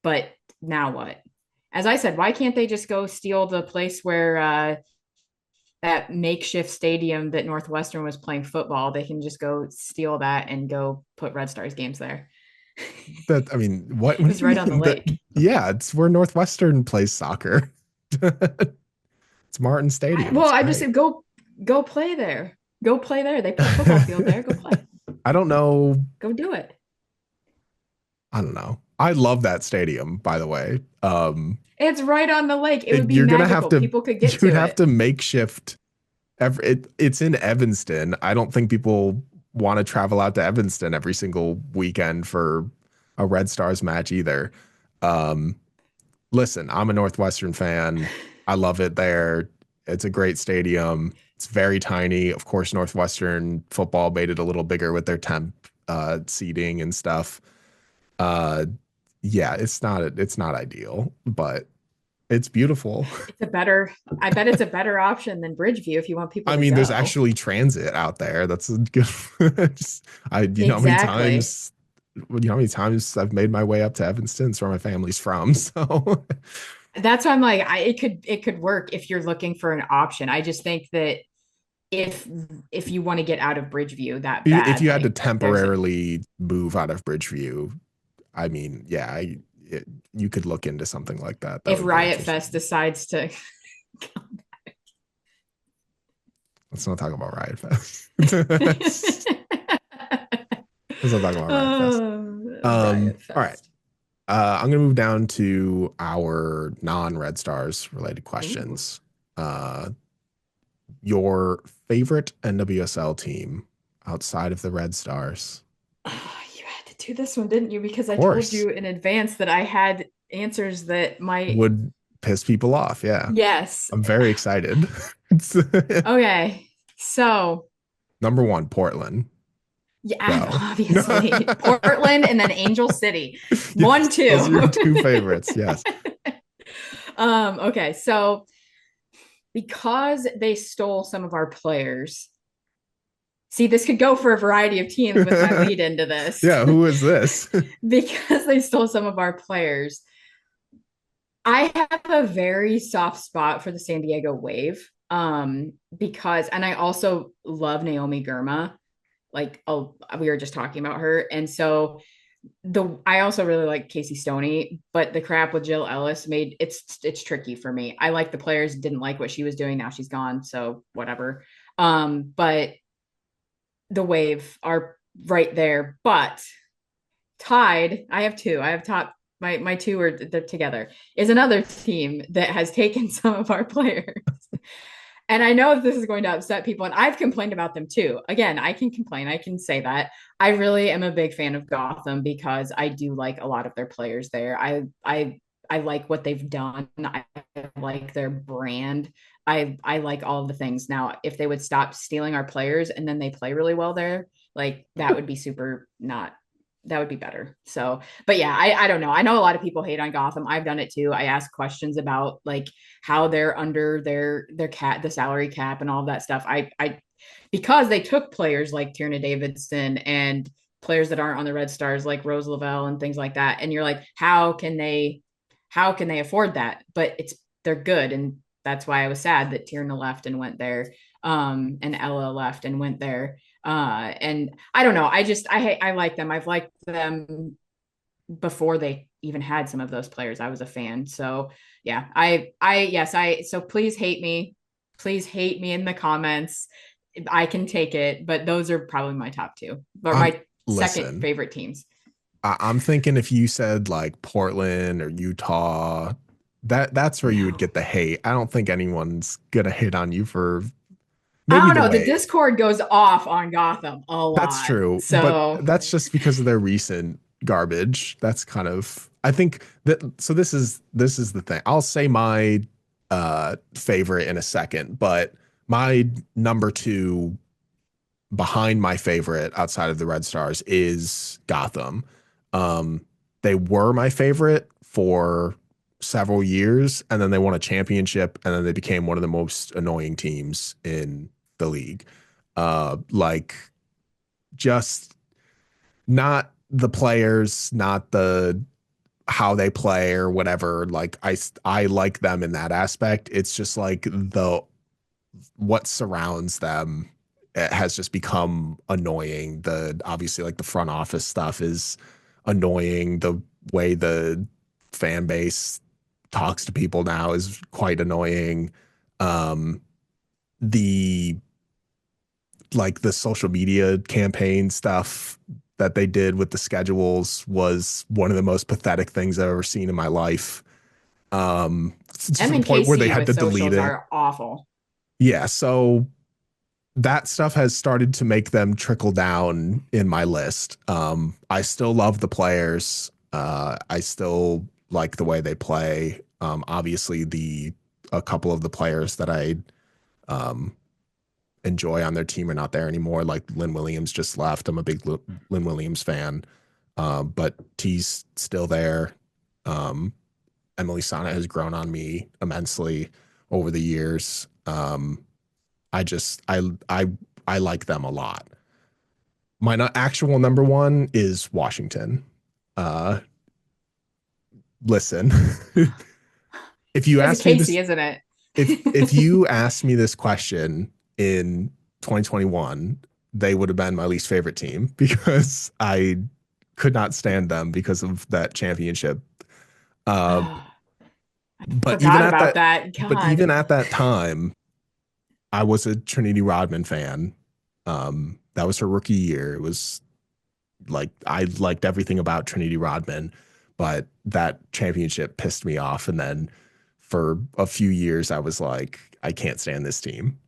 Speaker 2: but now what? As I said, why can't they just go steal the place where that makeshift stadium that Northwestern was playing football? They can just go steal that and go put Red Stars games there.
Speaker 1: That I mean, what
Speaker 2: It
Speaker 1: do
Speaker 2: was
Speaker 1: you
Speaker 2: right on the
Speaker 1: mean? That
Speaker 2: lake.
Speaker 1: yeah, it's where Northwestern plays soccer. It's Martin Stadium.
Speaker 2: Well,
Speaker 1: It's
Speaker 2: I just
Speaker 1: great.
Speaker 2: said go play there. Go play there. They put a football field there. Go play.
Speaker 1: I don't know.
Speaker 2: Go do it.
Speaker 1: I don't know. I love that stadium, by the way.
Speaker 2: It's right on the lake. It would be
Speaker 1: You're gonna have
Speaker 2: magical.
Speaker 1: to
Speaker 2: People could get
Speaker 1: you'd
Speaker 2: to
Speaker 1: have
Speaker 2: it.
Speaker 1: to makeshift it's in Evanston. I don't think people want to travel out to Evanston every single weekend for a Red Stars match either. Um, listen, I'm a Northwestern fan. I love it there. It's a great stadium. It's very tiny. Of course, Northwestern football made it a little bigger with their temp seating and stuff. Uh, yeah, it's not ideal, but it's beautiful.
Speaker 2: It's a better, I bet it's a better option than Bridgeview if you want people
Speaker 1: I
Speaker 2: to
Speaker 1: mean, there's
Speaker 2: go.
Speaker 1: actually transit out there. That's a good. Just, you know how many
Speaker 2: Exactly.
Speaker 1: times, you know how many times I've made my way up to Evanston, where my family's from. So
Speaker 2: That's why I'm like, it could work if you're looking for an option. I just think that if if you want to get out of Bridgeview that
Speaker 1: if
Speaker 2: bad,
Speaker 1: you had to
Speaker 2: like there's a
Speaker 1: temporarily move out of Bridgeview, I mean, yeah, you could look into something like that. That
Speaker 2: if
Speaker 1: would be
Speaker 2: Riot Fest
Speaker 1: interesting.
Speaker 2: decides to
Speaker 1: Let's not talk about Riot Fest. Let's not talk about Riot Fest.
Speaker 2: Riot
Speaker 1: All right.
Speaker 2: Fest.
Speaker 1: I'm gonna move down to our non-Red Stars related
Speaker 2: Ooh.
Speaker 1: questions. Uh, your favorite NWSL team outside of the Red Stars?
Speaker 2: You had to do this one, didn't you? Because
Speaker 1: Of
Speaker 2: I told
Speaker 1: course,
Speaker 2: you in advance that I had answers that might.
Speaker 1: would piss people off. Yeah,
Speaker 2: Yes.
Speaker 1: I'm very excited. It's
Speaker 2: Okay. So,
Speaker 1: number one, Portland.
Speaker 2: yeah,
Speaker 1: Go.
Speaker 2: obviously Portland and then Angel City. One,
Speaker 1: Yes, those are your
Speaker 2: two.
Speaker 1: two favorites. Yes.
Speaker 2: Okay. So, because they stole some of our players, see, this could go for a variety of teams with my lead into this.
Speaker 1: Yeah, who is this?
Speaker 2: Because they stole some of our players, I have a very soft spot for the San Diego Wave. Because and I also love Naomi Girma. Like, oh, we were just talking about her. And so the I also really like Casey Stoney, but the crap with Jill Ellis made it's tricky for me. I like the players, didn't like what she was doing. Now she's gone, so whatever. But the Wave are right there, but tied. I have two. I have top my two are they're together. Is another team that has taken some of our players. And I know this is going to upset people, and I've complained about them too. Again, I can complain. I can say that. I really am a big fan of Gotham because I do like a lot of their players there. I like what they've done. I like their brand. I like all of the things. Now, if they would stop stealing our players and then they play really well there, like that would be super not that would be better. So, but yeah, I don't know. I know a lot of people hate on Gotham. I've done it too. I ask questions about like how they're under their cat the salary cap and all of that stuff. I because they took players like Tierna Davidson and players that aren't on the Red Stars like Rose Lavelle and things like that. And you're like, how can they afford that? But they're good. And that's why I was sad that Tierna left and went there. And Ella left and went there. And I don't know. I like them. I've liked them before they even had some of those players. I was a fan. So yeah, so please hate me in the comments. I can take it, but those are probably my top two, or
Speaker 1: I'm
Speaker 2: my second
Speaker 1: listen.
Speaker 2: favorite teams.
Speaker 1: I'm thinking if you said like Portland or Utah, that's where you would
Speaker 2: No,
Speaker 1: get the hate. I don't think anyone's gonna hit on you for
Speaker 2: I
Speaker 1: maybe
Speaker 2: don't
Speaker 1: the
Speaker 2: know. The
Speaker 1: Wave.
Speaker 2: Discord goes off on Gotham a
Speaker 1: That's
Speaker 2: lot.
Speaker 1: true, but
Speaker 2: So
Speaker 1: that's just because of their recent garbage. That's kind of I think that so this is the thing. I'll say my favorite in a second, but my number two behind my favorite outside of the Red Stars is Gotham. Um, they were my favorite for several years, and then they won a championship, and then they became one of the most annoying teams in the league. Like just not the players, not the how they play or whatever. Like I like them in that aspect. It's just like the what surrounds them has just become annoying. The obviously like the front office stuff is annoying. The way the fan base talks to people now is quite annoying. Um, the like the social media campaign stuff that they did with the schedules was one of the most pathetic things I've ever seen in my life. To the point where they
Speaker 2: MNKC
Speaker 1: had
Speaker 2: with
Speaker 1: to delete
Speaker 2: socials
Speaker 1: it.
Speaker 2: are awful.
Speaker 1: Yeah, so that stuff has started to make them trickle down in my list. I still love the players. I still like the way they play. Obviously, the a couple of the players that I um, enjoy on their team are not there anymore. Like Lynn Williams just left. I'm a big Lynn Williams fan, but T's still there. Um, Emily Sana has grown on me immensely over the years. I just I like them a lot. My actual number one is Washington. Uh, Listen, if you
Speaker 2: It's
Speaker 1: ask me
Speaker 2: Casey,
Speaker 1: this,
Speaker 2: isn't it?
Speaker 1: if you asked me this question in 2021, they would have been my least favorite team because I could not stand them because of that championship. Uh,
Speaker 2: I
Speaker 1: but even
Speaker 2: forgot
Speaker 1: at
Speaker 2: about
Speaker 1: that,
Speaker 2: that.
Speaker 1: but
Speaker 2: God.
Speaker 1: even at that time, I was a Trinity Rodman fan. That was her rookie year. It was like I liked everything about Trinity Rodman, but that championship pissed me off. And then for a few years, I was like, I can't stand this team.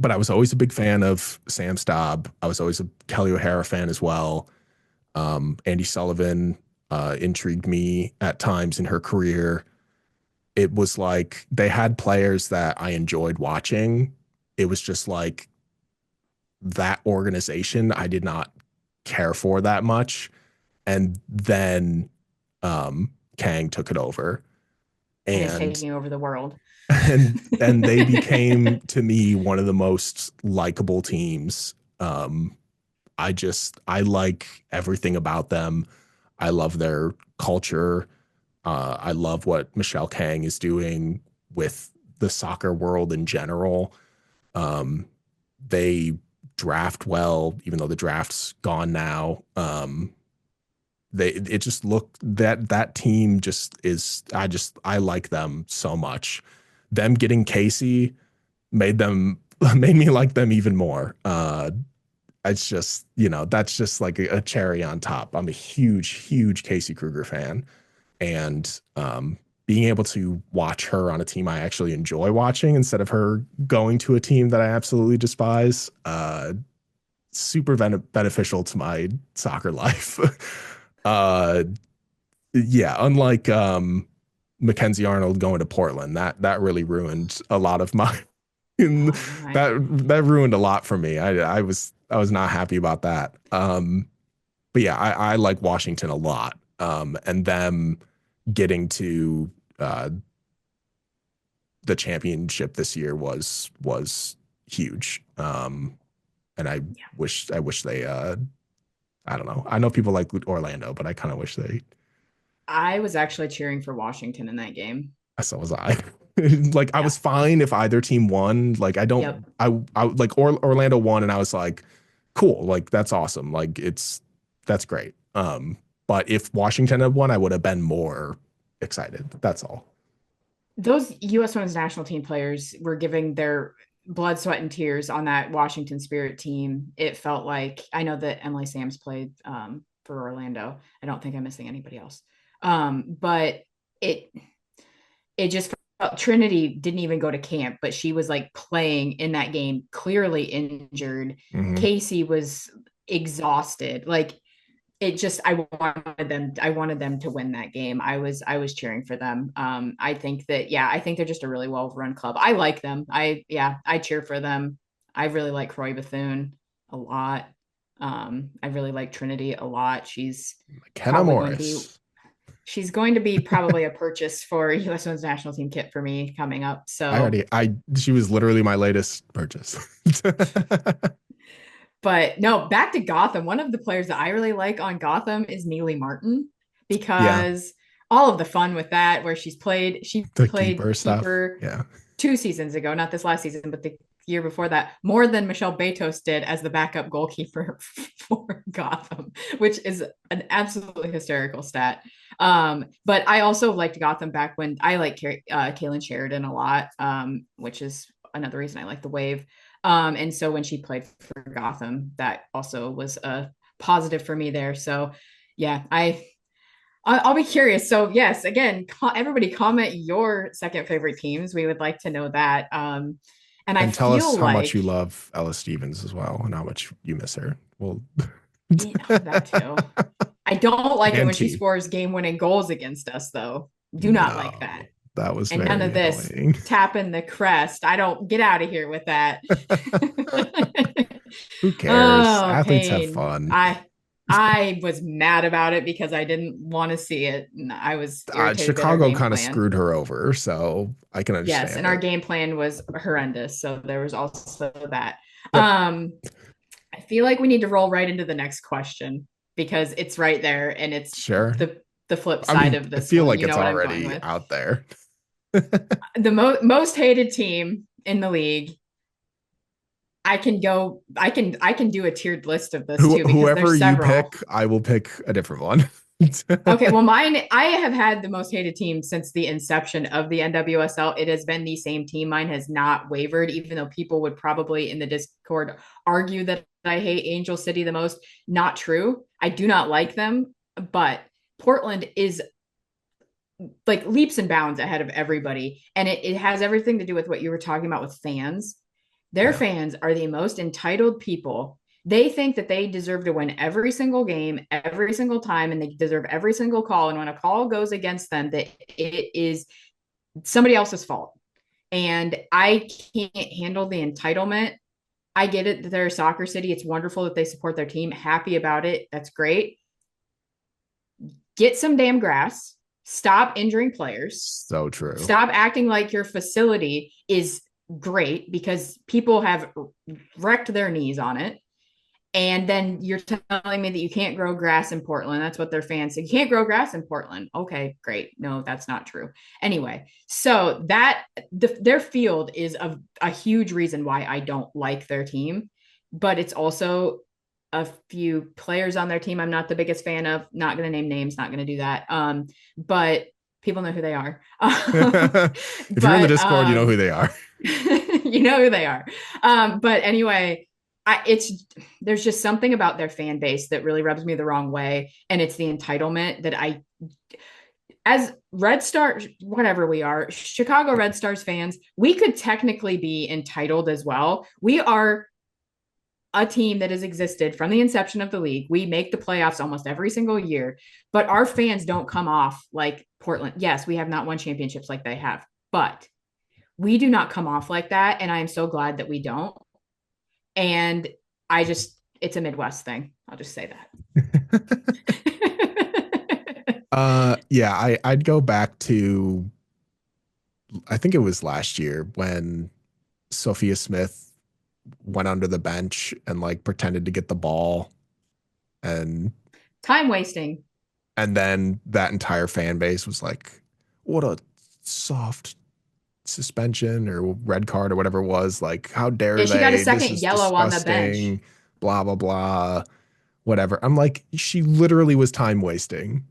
Speaker 1: But I was always a big fan of Sam Staub. I was always a Kelly O'Hara fan as well. Andy Sullivan intrigued me at times in her career. It was like they had players that I enjoyed watching. It was just like that organization I did not care for that much. And then Kang took it over.
Speaker 2: And is
Speaker 1: And
Speaker 2: taking over the world.
Speaker 1: and they became to me one of the most likable teams. I like everything about them. I love their culture. I love what Michelle Kang is doing with the soccer world in general. Um, they draft well, even though the draft's gone now. They it just looked that team just is I like them so much. Them getting Casey made them made me like them even more. It's just, that's just like a cherry on top. I'm a huge Casey Kruger fan. And being able to watch her on a team I actually enjoy watching instead of her going to a team that I absolutely despise, super beneficial to my soccer life. uh, yeah, unlike Mackenzie Arnold going to Portland, that really ruined a lot of my
Speaker 2: Oh my.
Speaker 1: that ruined a lot for me. I was not happy about that. But yeah, I like Washington a lot. And them getting to the championship this year was huge. And
Speaker 2: Yeah.
Speaker 1: I wish they I don't know. I know people like Orlando, but I kind of wish they
Speaker 2: I was actually cheering for Washington in that game.
Speaker 1: so was I. Like I
Speaker 2: Yeah.
Speaker 1: was fine if either team won. Like
Speaker 2: Yep.
Speaker 1: I like Orlando won and I was like, cool, like that's awesome. Like that's great. But if Washington had won, I would have been more excited. That's all.
Speaker 2: Those U.S. women's national team players were giving their blood, sweat, and tears on that Washington Spirit team. It felt like I know that Emily Sams played for Orlando. I don't think I'm missing anybody else. But it it just felt Trinity didn't even go to camp, but she was like playing in that game, clearly injured.
Speaker 1: Hmm.
Speaker 2: Casey was exhausted. Like it just I wanted them to win that game. I was cheering for them. I think that yeah, I think they're just a really well run club. I like them. I cheer for them. I really like Croy Bethune a lot. I really like Trinity a lot.
Speaker 1: McKenna
Speaker 2: Probably going to be
Speaker 1: Morris.
Speaker 2: she's going to be probably a purchase for US Women's national team kit for me coming up. So
Speaker 1: I she was literally my latest purchase.
Speaker 2: but no, back to Gotham. One of the players that I really like on Gotham is Neely Martin
Speaker 1: Yeah,
Speaker 2: because all of the fun with that, where she
Speaker 1: the
Speaker 2: played
Speaker 1: keeper stuff.
Speaker 2: keeper
Speaker 1: Yeah.
Speaker 2: 2 seasons ago, not this last season, but the year before that, more than Michelle Betos did as the backup goalkeeper for Gotham, which is an absolutely hysterical stat. But I also liked Gotham back when I like Kaylin Sheridan a lot, which is another reason I like the Wave. And so when she played for Gotham, that also was a positive for me there. So yeah, I'll be curious. So yes, again, everybody comment your second favorite teams. We would like to know that. And I
Speaker 1: And tell us
Speaker 2: feel
Speaker 1: how much
Speaker 2: like
Speaker 1: you love Ella Stevens as well and how much you miss her. Well,
Speaker 2: that too. I don't like it
Speaker 1: and
Speaker 2: when she
Speaker 1: T.
Speaker 2: scores game-winning goals against us, though. Do not like
Speaker 1: No,
Speaker 2: that.
Speaker 1: That was
Speaker 2: And none
Speaker 1: very
Speaker 2: of this
Speaker 1: annoying.
Speaker 2: tapping the crest. I don't get out of here with that.
Speaker 1: Who cares?
Speaker 2: Oh,
Speaker 1: Athletes have
Speaker 2: pain.
Speaker 1: fun.
Speaker 2: I was mad about it because I didn't want to see it. And I was irritated at our
Speaker 1: Chicago
Speaker 2: game
Speaker 1: kind of
Speaker 2: plan.
Speaker 1: screwed her over, so I can
Speaker 2: Yes,
Speaker 1: understand
Speaker 2: and our
Speaker 1: it.
Speaker 2: game plan was horrendous. So there was also that.
Speaker 1: Yep,
Speaker 2: Um, I feel like we need to roll right into the next question because it's right there and it's
Speaker 1: sure.
Speaker 2: the flip
Speaker 1: I
Speaker 2: side
Speaker 1: mean,
Speaker 2: of
Speaker 1: I
Speaker 2: this
Speaker 1: feel
Speaker 2: one.
Speaker 1: like
Speaker 2: You
Speaker 1: it's
Speaker 2: know what I'm going
Speaker 1: already
Speaker 2: with.
Speaker 1: out there.
Speaker 2: The most hated team in the league. I can do a tiered list of this too because
Speaker 1: Whoever
Speaker 2: there's
Speaker 1: you
Speaker 2: several.
Speaker 1: pick, I will pick a different one.
Speaker 2: Okay, well, mine, I have had the most hated team since the inception of the NWSL. It has been the same team. Mine has not wavered, even though people would probably in the Discord argue that I hate Angel City the most. Not true. I do not like them, but Portland is like leaps and bounds ahead of everybody. And it has everything to do with what you were talking about with fans. Their
Speaker 1: Yeah.
Speaker 2: fans are the most entitled people. They think that they deserve to win every single game, every single time, and they deserve every single call. And when a call goes against them, that it is somebody else's fault. And I can't handle the entitlement. I get it that they're a soccer city. It's wonderful that they support their team. Happy about it. That's great. Get some damn grass. Stop injuring players.
Speaker 1: So true.
Speaker 2: Stop acting like your facility is great because people have wrecked their knees on it. And then you're telling me that you can't grow grass in Portland. That's what their fans say. You can't grow grass in Portland. Okay, great. No, that's not true. Anyway, so their field is a huge reason why I don't like their team, but it's also a few players on their team I'm not the biggest fan of. Not going to name names. Not going to do that. But people know who they are.
Speaker 1: If you're in the
Speaker 2: But
Speaker 1: Discord, you know who they are.
Speaker 2: you know who they are. But anyway, it's there's just something about their fan base that really rubs me the wrong way, and it's the entitlement that I, as Red Star, whatever we are, Chicago Red Stars fans, we could technically be entitled as well. We are a team that has existed from the inception of the league. We make the playoffs almost every single year, but our fans don't come off like Portland. Yes, we have not won championships like they have, but we do not come off like that. And I am so glad that we don't. And I just, it's a Midwest thing. I'll just say that.
Speaker 1: Yeah, I'd go back to I think it was last year when Sophia Smith went under the bench and like pretended to get the ball and
Speaker 2: Time wasting.
Speaker 1: then that entire fan base was like, what a soft suspension or red card or whatever it was. Like, how dare
Speaker 2: Yeah, she got a
Speaker 1: they? This
Speaker 2: second
Speaker 1: is
Speaker 2: yellow on the bench.
Speaker 1: disgusting. Blah, blah, blah. Whatever. I'm like, she literally was time wasting.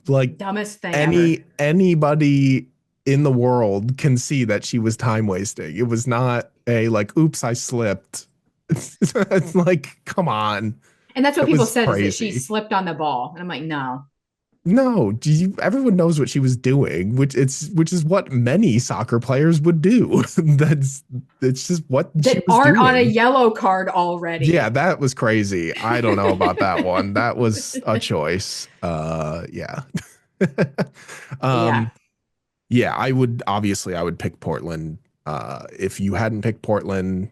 Speaker 1: Like
Speaker 2: Dumbest thing ever.
Speaker 1: anybody in the world can see that she was time wasting. It was not a like, oops, I slipped. It's like, come on.
Speaker 2: And that's what
Speaker 1: It
Speaker 2: people
Speaker 1: was
Speaker 2: said is that she
Speaker 1: crazy.
Speaker 2: slipped on the ball. And I'm like, no,
Speaker 1: No, everyone knows what she was doing, which is what many soccer players would do. That's it's just what she
Speaker 2: that
Speaker 1: was
Speaker 2: aren't on a
Speaker 1: doing.
Speaker 2: yellow card
Speaker 1: Yeah,
Speaker 2: already.
Speaker 1: that was crazy. I don't know about that one. That was a choice. Yeah.
Speaker 2: Yeah.
Speaker 1: um, yeah, I would pick Portland. If you hadn't picked Portland,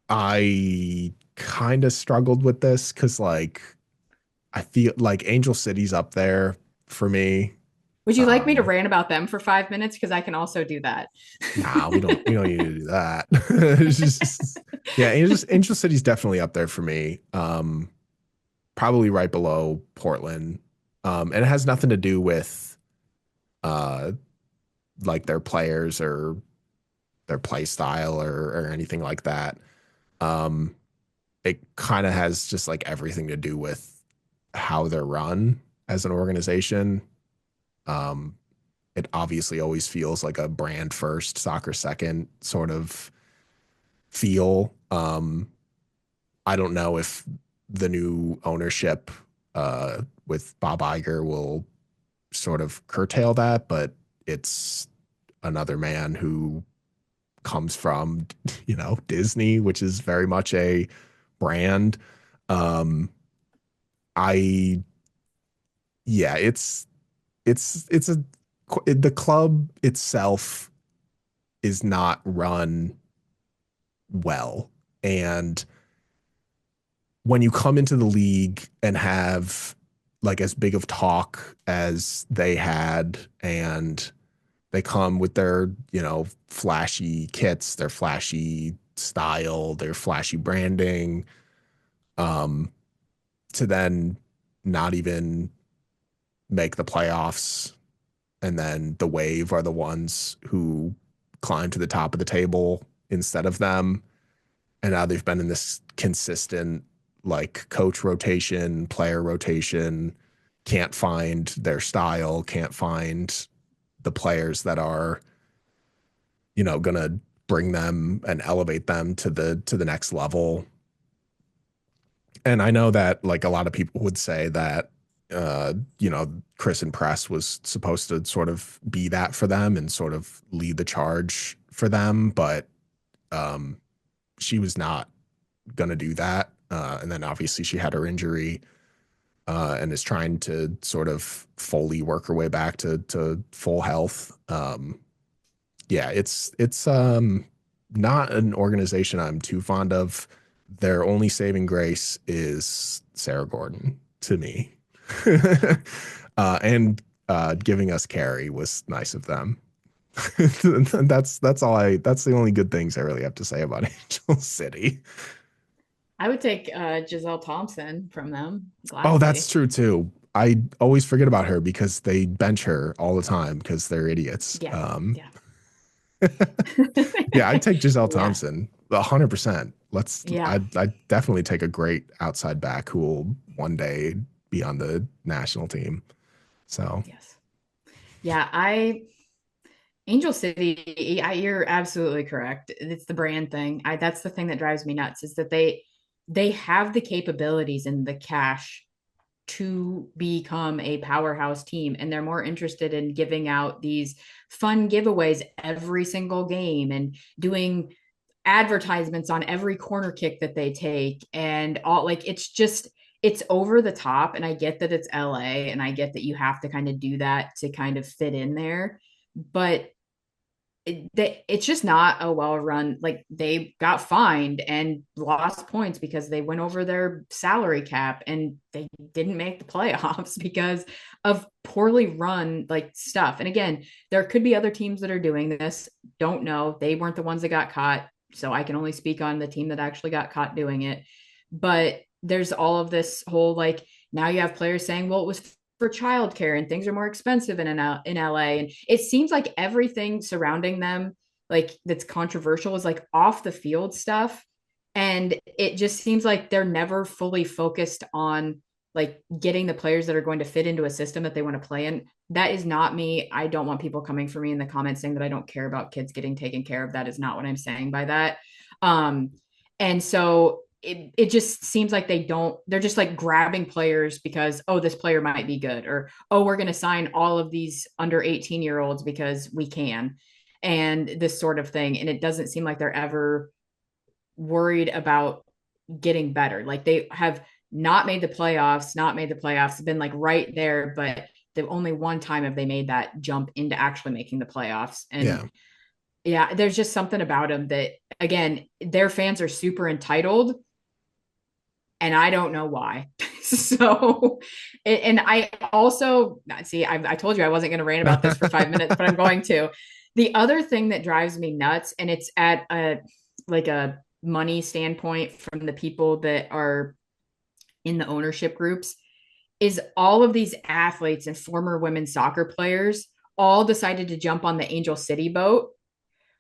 Speaker 1: I kind of struggled with this because like I feel like Angel City's up there for me.
Speaker 2: Would you like me to
Speaker 1: Um,
Speaker 2: rant about them for 5 minutes? Because I can also do that.
Speaker 1: nah, we don't need to do that. It's yeah, Angel City's definitely up there for me. Probably right below Portland. And it has nothing to do with uh like their players or their play style or anything like that. Um, it kind of has just like everything to do with how they're run as an organization. Um, it obviously always feels like a brand first, soccer second sort of feel. I don't know if the new ownership with Bob Iger will sort of curtail that, but it's another man who comes from, Disney, which is very much a brand. Um, I, yeah, it's a the club itself is not run well. And when you come into the league and have like as big of talk as they had, and they come with their, flashy kits, their flashy style, their flashy branding, um, to then not even make the playoffs. And then the Wave are the ones who climb to the top of the table instead of them. And now they've been in this consistent like coach rotation, player rotation, can't find their style, can't find the players that are, gonna bring them and elevate them to the next level. And I know that like a lot of people would say that Chris and Press was supposed to sort of be that for them and sort of lead the charge for them, but um she was not gonna do that. And then obviously she had her injury, and is trying to sort of fully work her way back to full health. Yeah, it's not an organization I'm too fond of. Their only saving grace is Sarah Gordon to me. And giving us Carrie was nice of them. That's the only good things I really have to say about Angel City.
Speaker 2: I would take Giselle Thompson from them
Speaker 1: Oh, that's
Speaker 2: gladly.
Speaker 1: true too. I always forget about her because they bench her all the time because they're idiots.
Speaker 2: Yeah. Yeah.
Speaker 1: Yeah, I'd take Giselle
Speaker 2: Yeah.
Speaker 1: Thompson 100%.
Speaker 2: Yeah.
Speaker 1: I'd definitely take a great outside back who will one day be on the national team. So,
Speaker 2: Yes. Yeah. Angel City, you're absolutely correct. It's the brand thing. That's the thing that drives me nuts is that they have the capabilities and the cash to become a powerhouse team, and they're more interested in giving out these fun giveaways every single game and doing advertisements on every corner kick that they take and all. Like, it's over the top, and I get that it's LA and I get that you have to kind of do that to kind of fit in there, but it's just not a well run. Like, they got fined and lost points because they went over their salary cap and they didn't make the playoffs because of poorly run like stuff. And again, there could be other teams that are doing this. Don't know. They weren't the ones that got caught, so I can only speak on the team that actually got caught doing it. But there's all of this whole like, now you have players saying, well, it was for childcare and things are more expensive in LA. And it seems like everything surrounding them, like that's controversial, is like off the field stuff. And it just seems like they're never fully focused on like getting the players that are going to fit into a system that they want to play in. That is not me. I don't want people coming for me in the comments saying that I don't care about kids getting taken care of. That is not what I'm saying by that. Um, and so it just seems like they're just like grabbing players because, oh, this player might be good, or, oh, we're going to sign all of these under 18-year-olds because we can, and this sort of thing. And it doesn't seem like they're ever worried about getting better. Like, they have not made the playoffs, been like right there, but the only one time have they made that jump into actually making the playoffs. And
Speaker 1: yeah.
Speaker 2: yeah, there's just something about them that, again, their fans are super entitled, and I don't know why. So, and I also see, I told you I wasn't going to rant about this for 5 minutes, but I'm going to. The other thing that drives me nuts, and it's at a like a money standpoint from the people that are in the ownership groups, is all of these athletes and former women's soccer players all decided to jump on the Angel City boat,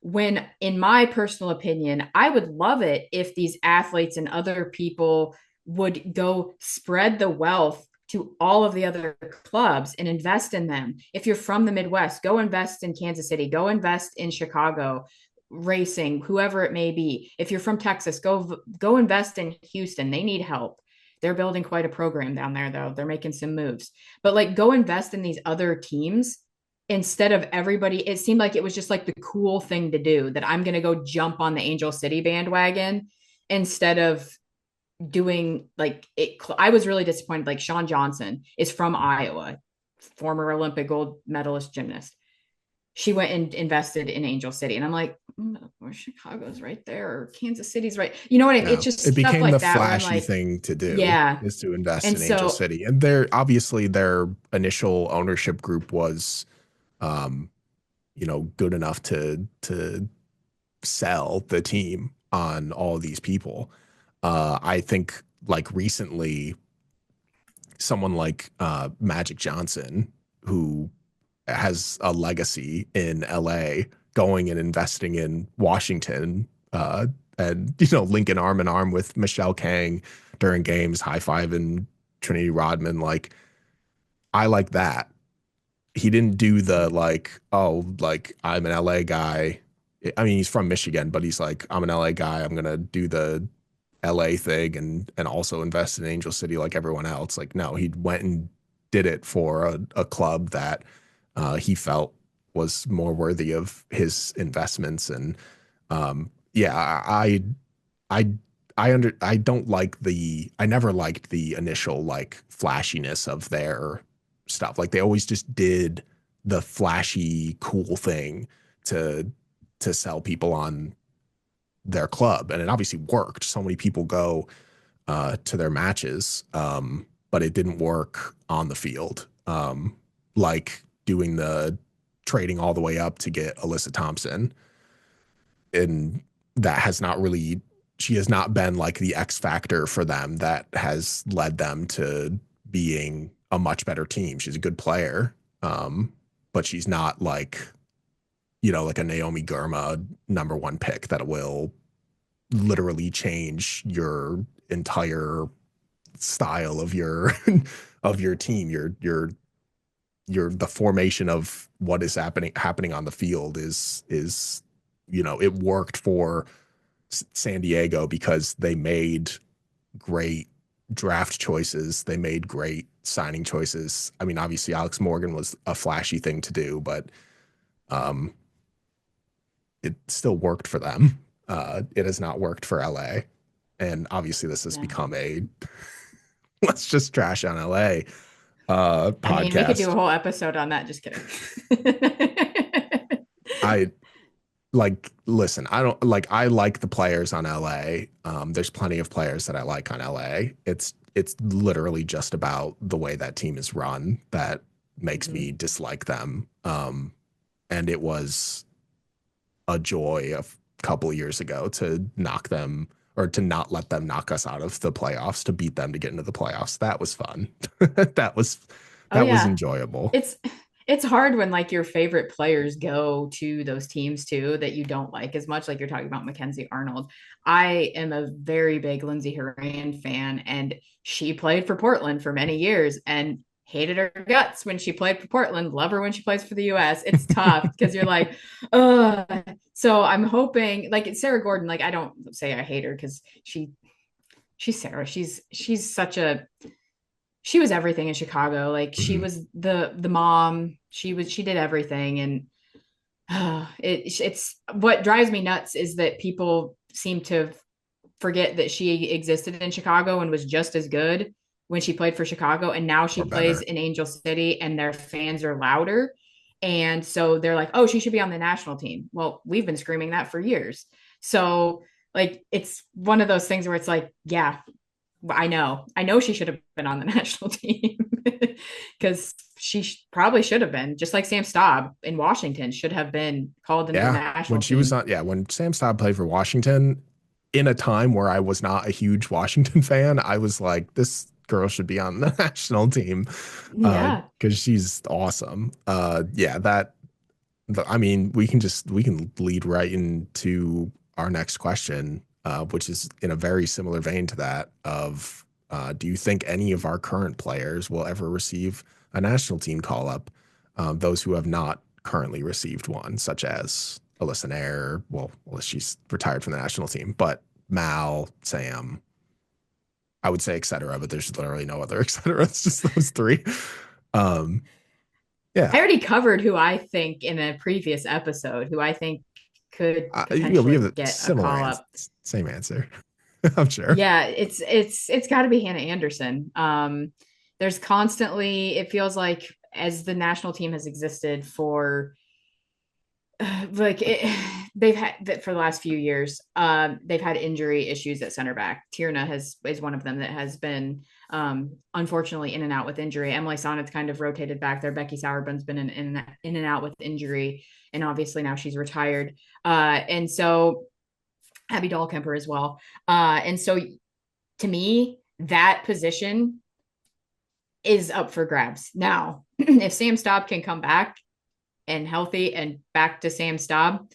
Speaker 2: when, in my personal opinion, I would love it if these athletes and other people would go spread the wealth to all of the other clubs and invest in them. If you're from the Midwest, go invest in Kansas City, go invest in Chicago racing, whoever it may be. If you're from Texas, go invest in Houston. They need help. They're building quite a program down there, though. They're making some moves. But like, go invest in these other teams instead of everybody. It seemed like it was just like the cool thing to do, that I'm going to go jump on the Angel City bandwagon instead of doing like it. I was really disappointed. Like, Sean Johnson is from Iowa, former Olympic gold medalist gymnast. She went and invested in Angel City. And I'm like, well, Chicago's right there, or Kansas City's right. You know what I mean?
Speaker 1: Yeah.
Speaker 2: It's just
Speaker 1: It
Speaker 2: stuff
Speaker 1: became the
Speaker 2: like that where I'm
Speaker 1: flashy
Speaker 2: like,
Speaker 1: thing to do
Speaker 2: yeah.
Speaker 1: is to invest
Speaker 2: And
Speaker 1: in Angel
Speaker 2: so,
Speaker 1: City. And they're obviously their initial ownership group was um, good enough to sell the team on all of these people. I think like recently someone like Magic Johnson, who has a legacy in LA, going and investing in Washington, and linking arm in arm with Michelle Kang during games, high fiving Trinity Rodman. Like I like that. He didn't do the like, oh, like I'm an LA guy. I mean, he's from Michigan, but he's like, I'm an LA guy. I'm gonna do the LA thing and also invest in Angel City like everyone else. Like, no, he went and did it for a club that he felt was more worthy of his investments. And yeah, I I don't like I never liked the initial like flashiness of their stuff. Like they always just did the flashy cool thing to sell people on their club, and it obviously worked. So many people go to their matches, but it didn't work on the field. Like doing the trading all the way up to get Alyssa Thompson, and that has not really. She has not been like the X factor for them that has led them to being a much better team. She's a good player, but she's not like like a Naomi Gurma #1 pick that will literally change your entire style of your of your team. Your the formation of what is happening on the field is it worked for San Diego because they made great draft choices. They made great signing choices. I mean, obviously Alex Morgan was a flashy thing to do, but um it still worked for them. It has not worked for LA. And obviously this has
Speaker 2: yeah.
Speaker 1: become a let's just trash on LA
Speaker 2: I mean, we could do a
Speaker 1: podcast.
Speaker 2: whole episode on that. Just kidding.
Speaker 1: I like listen, I like the players on LA. There's plenty of players that I like on LA. It's literally just about the way that team is run that makes
Speaker 2: Mhm.
Speaker 1: me dislike them. And it was a joy a couple of years ago to knock them or to not let them knock us out of the playoffs, to beat them to get into the playoffs. That was fun. that was
Speaker 2: Oh
Speaker 1: that was
Speaker 2: yeah.
Speaker 1: enjoyable.
Speaker 2: It's it's hard when like your favorite players go to those teams too that you don't like as much. Like you're talking about Mackenzie Arnold. I am a very big Lindsey Horan fan, and she played for Portland for many years and hated her guts when she played for Portland. Love her when she plays for the U.S. It's tough because you're like, ugh. So I'm hoping, like Sarah Gordon. Like I don't say I hate her because she's Sarah. She's such a she was everything in Chicago. Like she
Speaker 1: Mhm.
Speaker 2: was the mom. She did everything, and it's what drives me nuts is that people seem to forget that she existed in Chicago and was just as good when she played for Chicago, and now she
Speaker 1: Or
Speaker 2: plays
Speaker 1: better.
Speaker 2: in Angel City, and their fans are louder, and so they're like, "Oh, she should be on the national team." Well, we've been screaming that for years. So like it's one of those things where it's like, yeah, I know she should have been on the national team because probably should have been, just like Sam Staub in Washington should have been called into the
Speaker 1: Yeah. When
Speaker 2: national
Speaker 1: she was
Speaker 2: team.
Speaker 1: on, yeah, when Sam Staub played for Washington, in a time where I was not a huge Washington fan, I was like, this girl should be on the national team
Speaker 2: Yeah.
Speaker 1: because she's awesome. Yeah, I mean, we can lead right into our next question, which is in a very similar vein to that of do you think any of our current players will ever receive a national team call up? Those who have not currently received one, such as Alyssa Nair, well, she's retired from the national team, but Mal, Sam, I would say et cetera, but there's literally no other et cetera. It's just those three. Um,
Speaker 2: I
Speaker 1: yeah,
Speaker 2: already covered who I think in a previous episode, who I think could
Speaker 1: yeah, we have
Speaker 2: potentially
Speaker 1: a
Speaker 2: get a
Speaker 1: similar
Speaker 2: call
Speaker 1: answer,
Speaker 2: up.
Speaker 1: same answer. I'm sure.
Speaker 2: Yeah, it's got to be Hannah Anderson. There's constantly, it feels like as the national team has existed for like it, they've had for the last few years. They've had injury issues at center back. Tierna has is one of them that has been unfortunately in and out with injury. Emily Sonnet's kind of rotated back there. Becky Sauerbund's been in and out with injury, and obviously now she's retired. And so Abby Dahlkemper as well. And so to me, that position is up for grabs. Now, if Sam Staub can come back and healthy and back to Sam Staub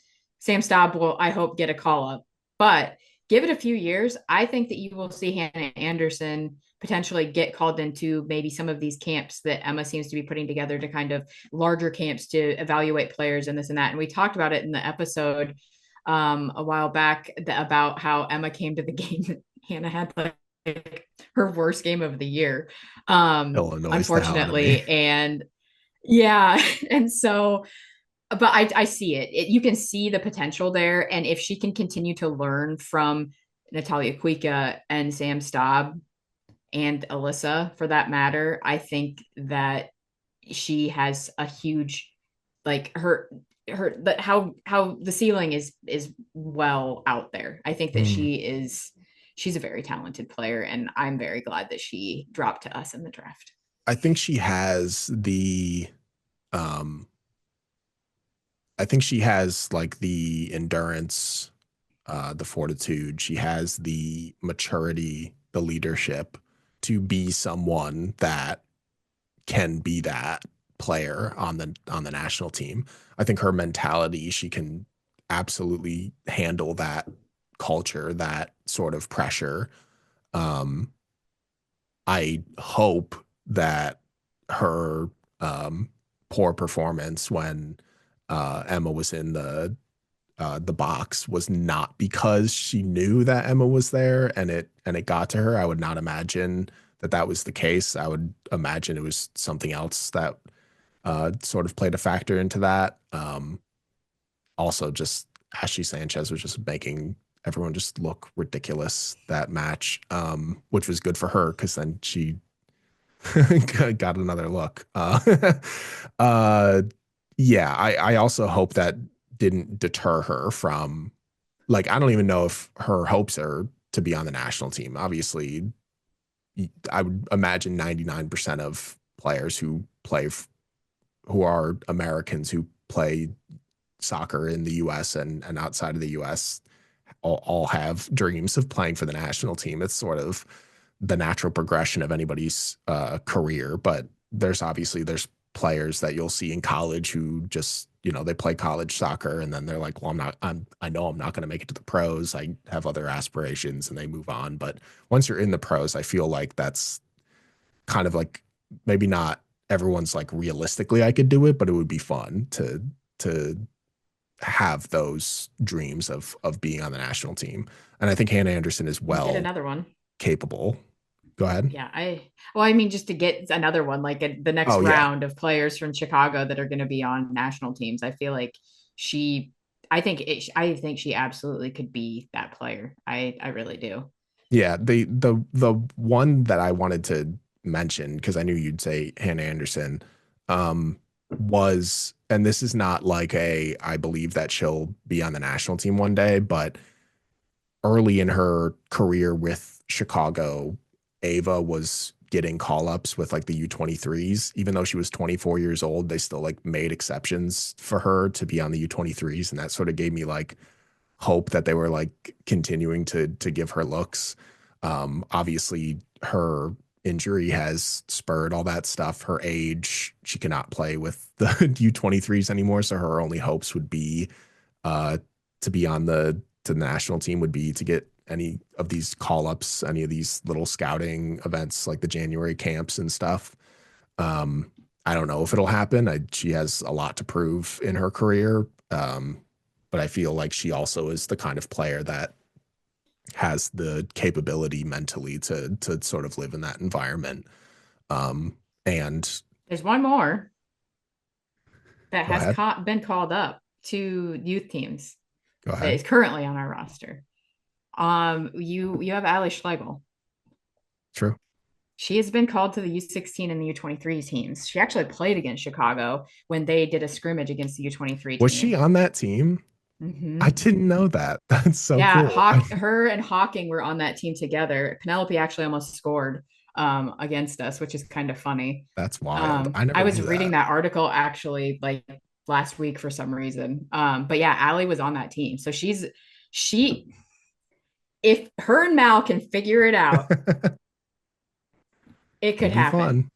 Speaker 2: will, I hope, get a call up. But give it a few years. I think that you will see Hannah Anderson potentially get called into maybe some of these camps that Emma seems to be putting together to kind of larger camps to evaluate players and this and that. And we talked about it in the episode a while back about how Emma came to the game that Hannah had like her worst game of the year,
Speaker 1: Still annoys the hell out of me.
Speaker 2: unfortunately. And yeah, and so but I see You can see the potential there. And if she can continue to learn from Natalia Kuika and Sam Staub and Alyssa for that matter, I think that she has a huge like her but how the ceiling is well out there. I think that
Speaker 1: Mm.
Speaker 2: she's a very talented player, and I'm very glad that she dropped to us in the draft.
Speaker 1: I think she has um I think she has like the endurance, the fortitude. She has the maturity, the leadership to be someone that can be that player on the national team. I think her mentality, she can absolutely handle that culture, that sort of pressure. Um, I hope that her poor performance when Emma was in the box was not because she knew that Emma was there and it got to her. I would not imagine that that was the case. I would imagine it was something else that sort of played a factor into that. Also, just Ashley Sanchez was just making everyone just look ridiculous that match, which was good for her because then she got another look. Uh, yeah, I also hope that didn't deter her from like I don't even know if her hopes are to be on the national team. Obviously, I would imagine 99% of players who who are Americans who play soccer in the US and outside of the US all have dreams of playing for the national team. It's sort of the natural progression of anybody's career. But there's players that you'll see in college who just they play college soccer and then they're like, well, I know I'm not going to make it to the pros. I have other aspirations and they move on. But once you're in the pros, I feel like that's kind of like maybe not everyone's like realistically I could do it, but it would be fun to have those dreams of being on the national team. And I think Hannah Anderson is
Speaker 2: Get
Speaker 1: well
Speaker 2: another one.
Speaker 1: capable. Go ahead.
Speaker 2: Yeah, I mean, just to get another one, like the next
Speaker 1: Oh yeah.
Speaker 2: round of players from Chicago that are going to be on national teams. I feel like she, I think she absolutely could be that player. I really do.
Speaker 1: Yeah, the one that I wanted to mention because I knew you'd say Hannah Anderson um was and this is not like a I believe that she'll be on the national team one day, but early in her career with Chicago, Ava was getting call ups with like the U23s. Even though she was 24 years old, they still like made exceptions for her to be on the U23s. And that sort of gave me like hope that they were like continuing to give her looks. Obviously, her injury has spurred all that stuff. Her age, she cannot play with the U23s anymore. So her only hopes would be uh, to be on the national team would be to get any of these call ups, any of these little scouting events like the January camps and stuff. Um, I don't know if it'll happen. She has a lot to prove in her career. But I feel like she also is the kind of player that has the capability mentally to sort of live in that environment. Um, and
Speaker 2: There's one more that
Speaker 1: go
Speaker 2: has
Speaker 1: ahead,
Speaker 2: been called up to youth teams
Speaker 1: go
Speaker 2: that
Speaker 1: ahead.
Speaker 2: is currently on our roster. You have Ali Schlegel.
Speaker 1: True.
Speaker 2: She has been called to the U16 and the U23 teams. She actually played against Chicago when they did a scrimmage against the U23
Speaker 1: Was she
Speaker 2: team.
Speaker 1: on that team? I
Speaker 2: Mm-hmm.
Speaker 1: didn't know that. That's so
Speaker 2: Yeah,
Speaker 1: cool.
Speaker 2: Her and Hawking were on that team together. Penelope actually almost scored against us, which is kind of funny.
Speaker 1: That's wild. I
Speaker 2: I
Speaker 1: never
Speaker 2: was
Speaker 1: knew
Speaker 2: reading
Speaker 1: that.
Speaker 2: that article actually like last week for some reason. But yeah, Allie was on that team. So she if her and Mal can figure it out, it could
Speaker 1: It'd be
Speaker 2: happen.
Speaker 1: fun.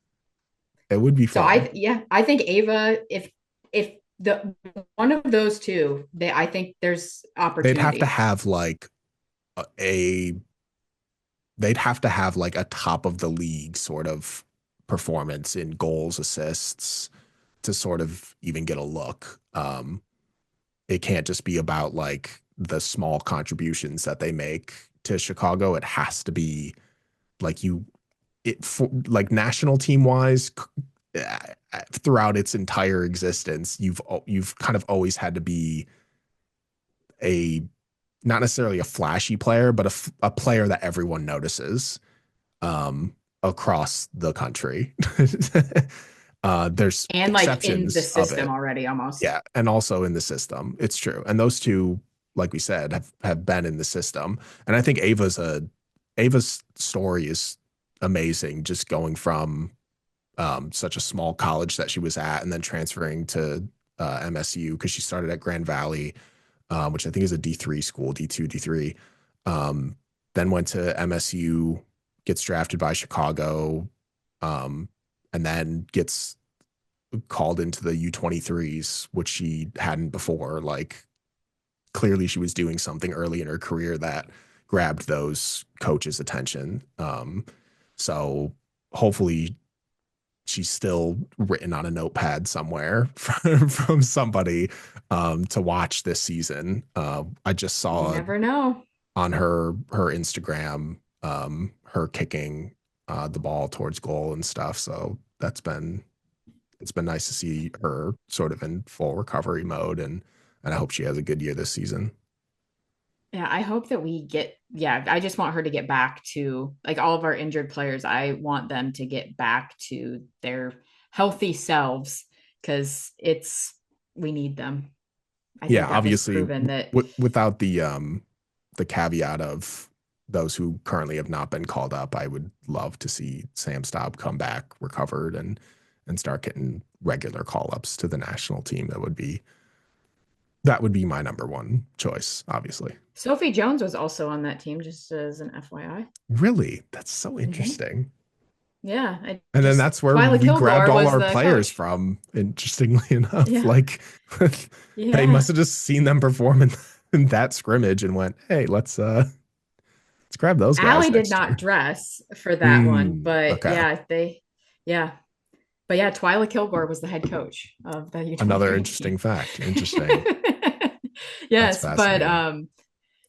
Speaker 1: It would be
Speaker 2: So
Speaker 1: fun.
Speaker 2: I think Ava, if the one of those two, they I think there's
Speaker 1: They'd have to
Speaker 2: opportunity.
Speaker 1: have like a they'd have to have like a top of the league sort of performance in goals, assists to sort of even get a look. It can't just be about like the small contributions that they make to Chicago. It has to be like like national team wise throughout its entire existence. You've kind of always had to be a not necessarily a flashy player, but a player that everyone notices across the country. There's
Speaker 2: And like in the
Speaker 1: exceptions of
Speaker 2: system
Speaker 1: it.
Speaker 2: already almost.
Speaker 1: Yeah. And also in the system. It's true. And those two, like we said, have been in the system. And I think Ava's story is amazing, just going from such a small college that she was at and then transferring to MSU because she started at Grand Valley, which I think is a D3 school, D2, D3. Um, then went to MSU, gets drafted by Chicago, um, and then gets called into the U23s, which she hadn't before. Like clearly she was doing something early in her career that grabbed those coaches' attention. So hopefully she's still written on a notepad somewhere from somebody to watch this season. I just
Speaker 2: You
Speaker 1: saw
Speaker 2: never know.
Speaker 1: on her Instagram her kicking the ball towards goal and stuff. So it's been nice to see her sort of in full recovery mode, and I hope she has a good year this season.
Speaker 2: Yeah, I hope that yeah, I just want her to get back to like all of our injured players. I want them to get back to their healthy selves because we need them. I
Speaker 1: Yeah,
Speaker 2: think that was
Speaker 1: obviously
Speaker 2: proven that.
Speaker 1: without the caveat of those who currently have not been called up, I would love to see Sam Staub come back recovered and start getting regular call ups to the national team. That would be my number one choice, obviously.
Speaker 2: Sophie Jones was also on that team, just as an FYI.
Speaker 1: Really? That's so
Speaker 2: Mm-hmm.
Speaker 1: interesting.
Speaker 2: Yeah, I
Speaker 1: And then
Speaker 2: just
Speaker 1: that's where
Speaker 2: Twyla
Speaker 1: we grabbed
Speaker 2: Kilgore
Speaker 1: all
Speaker 2: was
Speaker 1: our
Speaker 2: the
Speaker 1: players
Speaker 2: coach.
Speaker 1: from, interestingly enough.
Speaker 2: Yeah,
Speaker 1: Like they
Speaker 2: yeah.
Speaker 1: must have just seen them perform in that scrimmage and went, hey, let's grab those guys
Speaker 2: Allie did
Speaker 1: next
Speaker 2: not
Speaker 1: year.
Speaker 2: dress for that one, but
Speaker 1: Okay.
Speaker 2: yeah, but yeah, Twyla Kilgore was the head coach of the
Speaker 1: Another
Speaker 2: U23
Speaker 1: interesting
Speaker 2: team.
Speaker 1: fact. Interesting. That's
Speaker 2: Yes, but
Speaker 1: fascinating.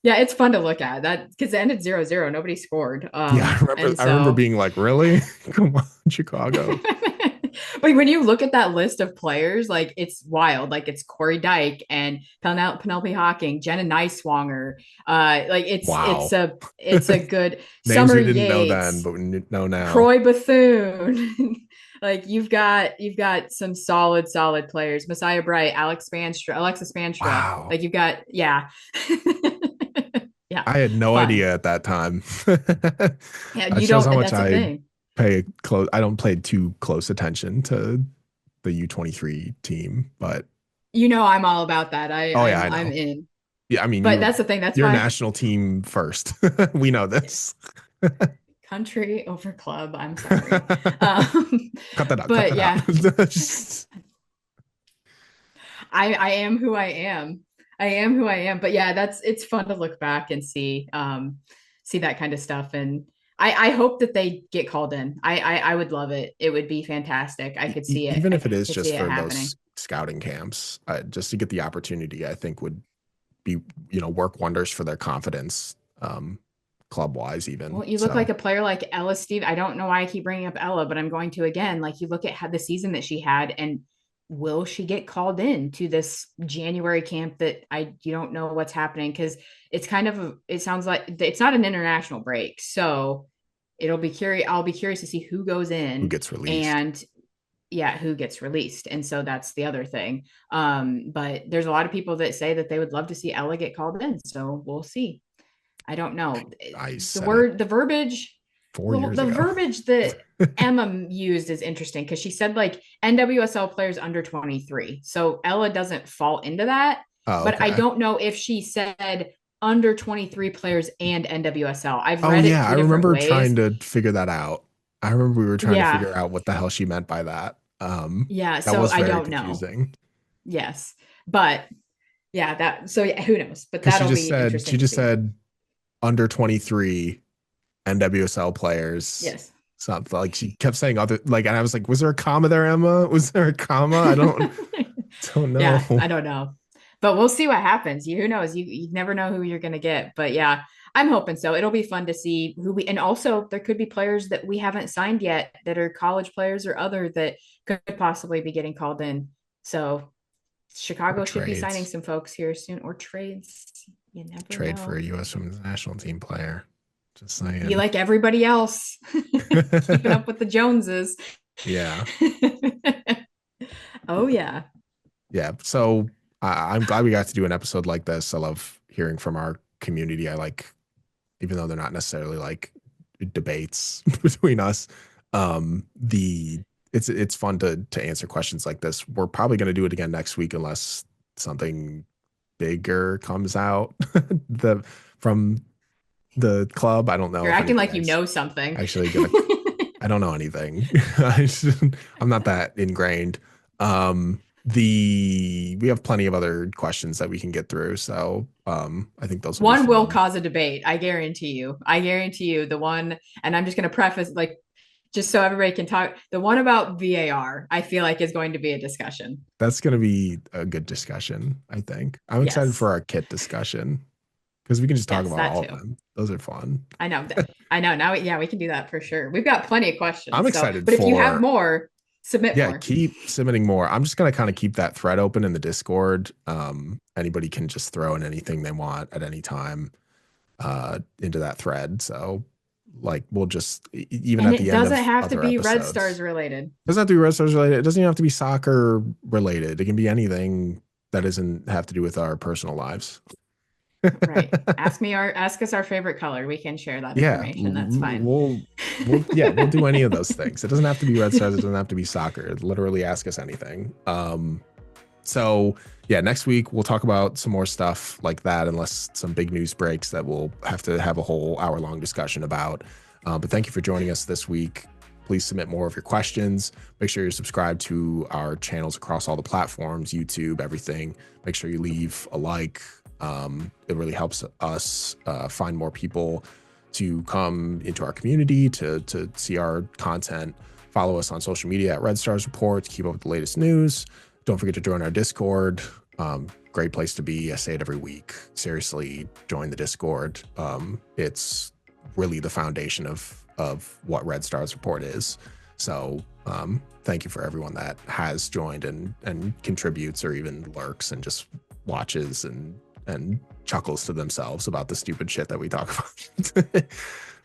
Speaker 2: yeah, it's fun to look at that because it ended 0-0. Nobody scored.
Speaker 1: Yeah,
Speaker 2: And
Speaker 1: I remember
Speaker 2: so
Speaker 1: being like, really? Come on, Chicago.
Speaker 2: but when you look at that list of players, like it's wild. Like it's Corey Dyke and Penelope Hawking, Jenna Neiswanger. Like
Speaker 1: Wow.
Speaker 2: it's a good
Speaker 1: Names
Speaker 2: Summer
Speaker 1: we didn't know then,
Speaker 2: Yates,
Speaker 1: but we know now.
Speaker 2: Croy Bethune. Like you've got some solid players. Messiah Bright, Alexa Spanstra.
Speaker 1: Wow.
Speaker 2: Like you've got yeah. Yeah,
Speaker 1: I had no
Speaker 2: fun.
Speaker 1: idea at that time.
Speaker 2: Yeah,
Speaker 1: That
Speaker 2: you
Speaker 1: shows how
Speaker 2: don't
Speaker 1: much
Speaker 2: that's the
Speaker 1: I
Speaker 2: thing.
Speaker 1: I don't pay too close attention to the U23 team, but
Speaker 2: You know I'm all about that.
Speaker 1: oh yeah, I
Speaker 2: I'm
Speaker 1: know.
Speaker 2: in.
Speaker 1: Yeah, I mean
Speaker 2: But that's the thing. That's
Speaker 1: you're
Speaker 2: why
Speaker 1: national team first. We know this.
Speaker 2: country over club. I'm sorry.
Speaker 1: Cut that out. Cut
Speaker 2: But
Speaker 1: that out.
Speaker 2: yeah, I am who I am. I am who I am. But yeah, it's fun to look back and see that kind of stuff. And I hope that they get called in. I would love it. It would be fantastic. I could see it.
Speaker 1: Even
Speaker 2: I
Speaker 1: if it is
Speaker 2: could see
Speaker 1: just
Speaker 2: it
Speaker 1: for
Speaker 2: happening.
Speaker 1: those scouting camps, just to get the opportunity, I think would be work wonders for their confidence, club wise even.
Speaker 2: Well, you look
Speaker 1: So
Speaker 2: like a player like Ella Steve. I don't know why I keep bringing up Ella, but I'm going to again. Like you look at how the season that she had, and will she get called in to this January camp that you don't know what's happening because it's kind of it sounds like it's not an international break, so I'll be curious to see who goes
Speaker 1: Who
Speaker 2: in
Speaker 1: gets released?
Speaker 2: and yeah, who gets released. And so that's the other thing. But there's a lot of people that say that they would love to see Ella get called in. So we'll see. I don't know.
Speaker 1: I
Speaker 2: The
Speaker 1: said it
Speaker 2: word, the verbiage,
Speaker 1: 4 years
Speaker 2: the
Speaker 1: ago.
Speaker 2: verbiage that Emma used is interesting because she said like NWSL players under 23. So Ella doesn't fall into that.
Speaker 1: Oh,
Speaker 2: But I
Speaker 1: okay.
Speaker 2: don't know if she said under 23 players and NWSL. I've
Speaker 1: Oh
Speaker 2: read it
Speaker 1: yeah, I
Speaker 2: two different
Speaker 1: remember
Speaker 2: ways.
Speaker 1: trying to figure that out. I remember we were trying to
Speaker 2: Yeah.
Speaker 1: figure out what the hell she meant by that.
Speaker 2: Yeah.
Speaker 1: That
Speaker 2: So
Speaker 1: was
Speaker 2: I
Speaker 1: very
Speaker 2: don't know.
Speaker 1: confusing
Speaker 2: Yes. But yeah, so yeah, who knows? But
Speaker 1: because
Speaker 2: that'll be
Speaker 1: she
Speaker 2: interesting to
Speaker 1: just
Speaker 2: see.
Speaker 1: said under 23 NWSL players.
Speaker 2: Yes.
Speaker 1: Something like she kept saying other like, and I was like, was there a comma there, Emma? Was there a comma? I don't know.
Speaker 2: Yeah, I don't know. But we'll see what happens. Who knows? You never know who you're going to get. But yeah, I'm hoping so. It'll be fun to see who we, and also there could be players that we haven't signed yet that are college players or other that could possibly be getting called in. So
Speaker 1: Or
Speaker 2: Chicago should be signing
Speaker 1: trades.
Speaker 2: some folks here soon, or trades. You never
Speaker 1: Trade for a
Speaker 2: know.
Speaker 1: U.S. Women's National Team player. Just
Speaker 2: Be
Speaker 1: saying.
Speaker 2: like everybody else, keeping up with the Joneses.
Speaker 1: Yeah.
Speaker 2: Oh yeah.
Speaker 1: Yeah. So I'm glad we got to do an episode like this. I love hearing from our community. I like, even though they're not necessarily like debates between us, the it's fun to answer questions like this. We're probably going to do it again next week unless something bigger comes out the from the club. I don't know
Speaker 2: You're
Speaker 1: if
Speaker 2: acting
Speaker 1: anything
Speaker 2: like you know something.
Speaker 1: actually gonna. I don't know anything. I'm not that ingrained. We have plenty of other questions that we can get through, so I think those will be
Speaker 2: One will
Speaker 1: fun.
Speaker 2: cause a debate. I guarantee you. I guarantee you the one, and I'm just going to preface like just so everybody can talk. The one about VAR, I feel like is going to be a discussion.
Speaker 1: That's gonna be a good discussion. I think I'm excited
Speaker 2: Yes.
Speaker 1: for our kit discussion because we can just talk
Speaker 2: Yes,
Speaker 1: about
Speaker 2: that
Speaker 1: all of
Speaker 2: too.
Speaker 1: them. Those are fun.
Speaker 2: I know. I know. Now, yeah, we can do that for sure. We've got plenty of
Speaker 1: I'm
Speaker 2: questions. So,
Speaker 1: excited
Speaker 2: but if you have
Speaker 1: for
Speaker 2: more, submit
Speaker 1: Yeah,
Speaker 2: more.
Speaker 1: keep submitting more. I'm just gonna kind of keep that thread open in the Discord. Anybody can just throw in anything they want at any time into that thread. So like we'll just even
Speaker 2: And
Speaker 1: at
Speaker 2: it
Speaker 1: the end
Speaker 2: doesn't
Speaker 1: of
Speaker 2: have to
Speaker 1: other
Speaker 2: be Red Stars
Speaker 1: episodes.
Speaker 2: related.
Speaker 1: It doesn't have to be Red Stars related. It doesn't even have to be soccer related. It can be anything that doesn't have to do with our personal lives.
Speaker 2: Right. Ask us our favorite color. We can share that
Speaker 1: Yeah,
Speaker 2: information. That's fine.
Speaker 1: we'll do any of those things. It doesn't have to be Red Stars. It doesn't have to be soccer. Literally ask us anything. So yeah, next week we'll talk about some more stuff like that, unless some big news breaks that we'll have to have a whole hour-long discussion about. But thank you for joining us this week. Please submit more of your questions. Make sure you're subscribed to our channels across all the platforms, YouTube, everything. Make sure you leave a like. It really helps us find more people to come into our community to see our content. Follow us on social media at Red Stars Report to keep up with the latest news. Don't forget to join our Discord. Great place to be. I say it every week. Seriously, join the Discord. It's really the foundation of what Red Stars Report is. So thank you for everyone that has joined and contributes or even lurks and just watches and chuckles to themselves about the stupid shit that we talk about.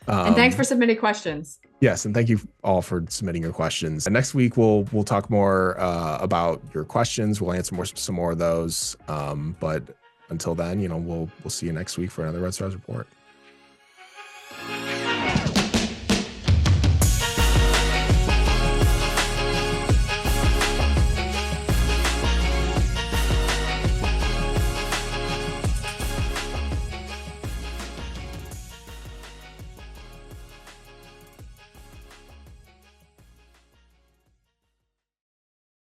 Speaker 2: And thanks for submitting questions.
Speaker 1: Yes, and thank you all for submitting your questions. And next week we'll talk more about your questions. We'll answer some more of those. But until then, we'll see you next week for another Red Stars Report.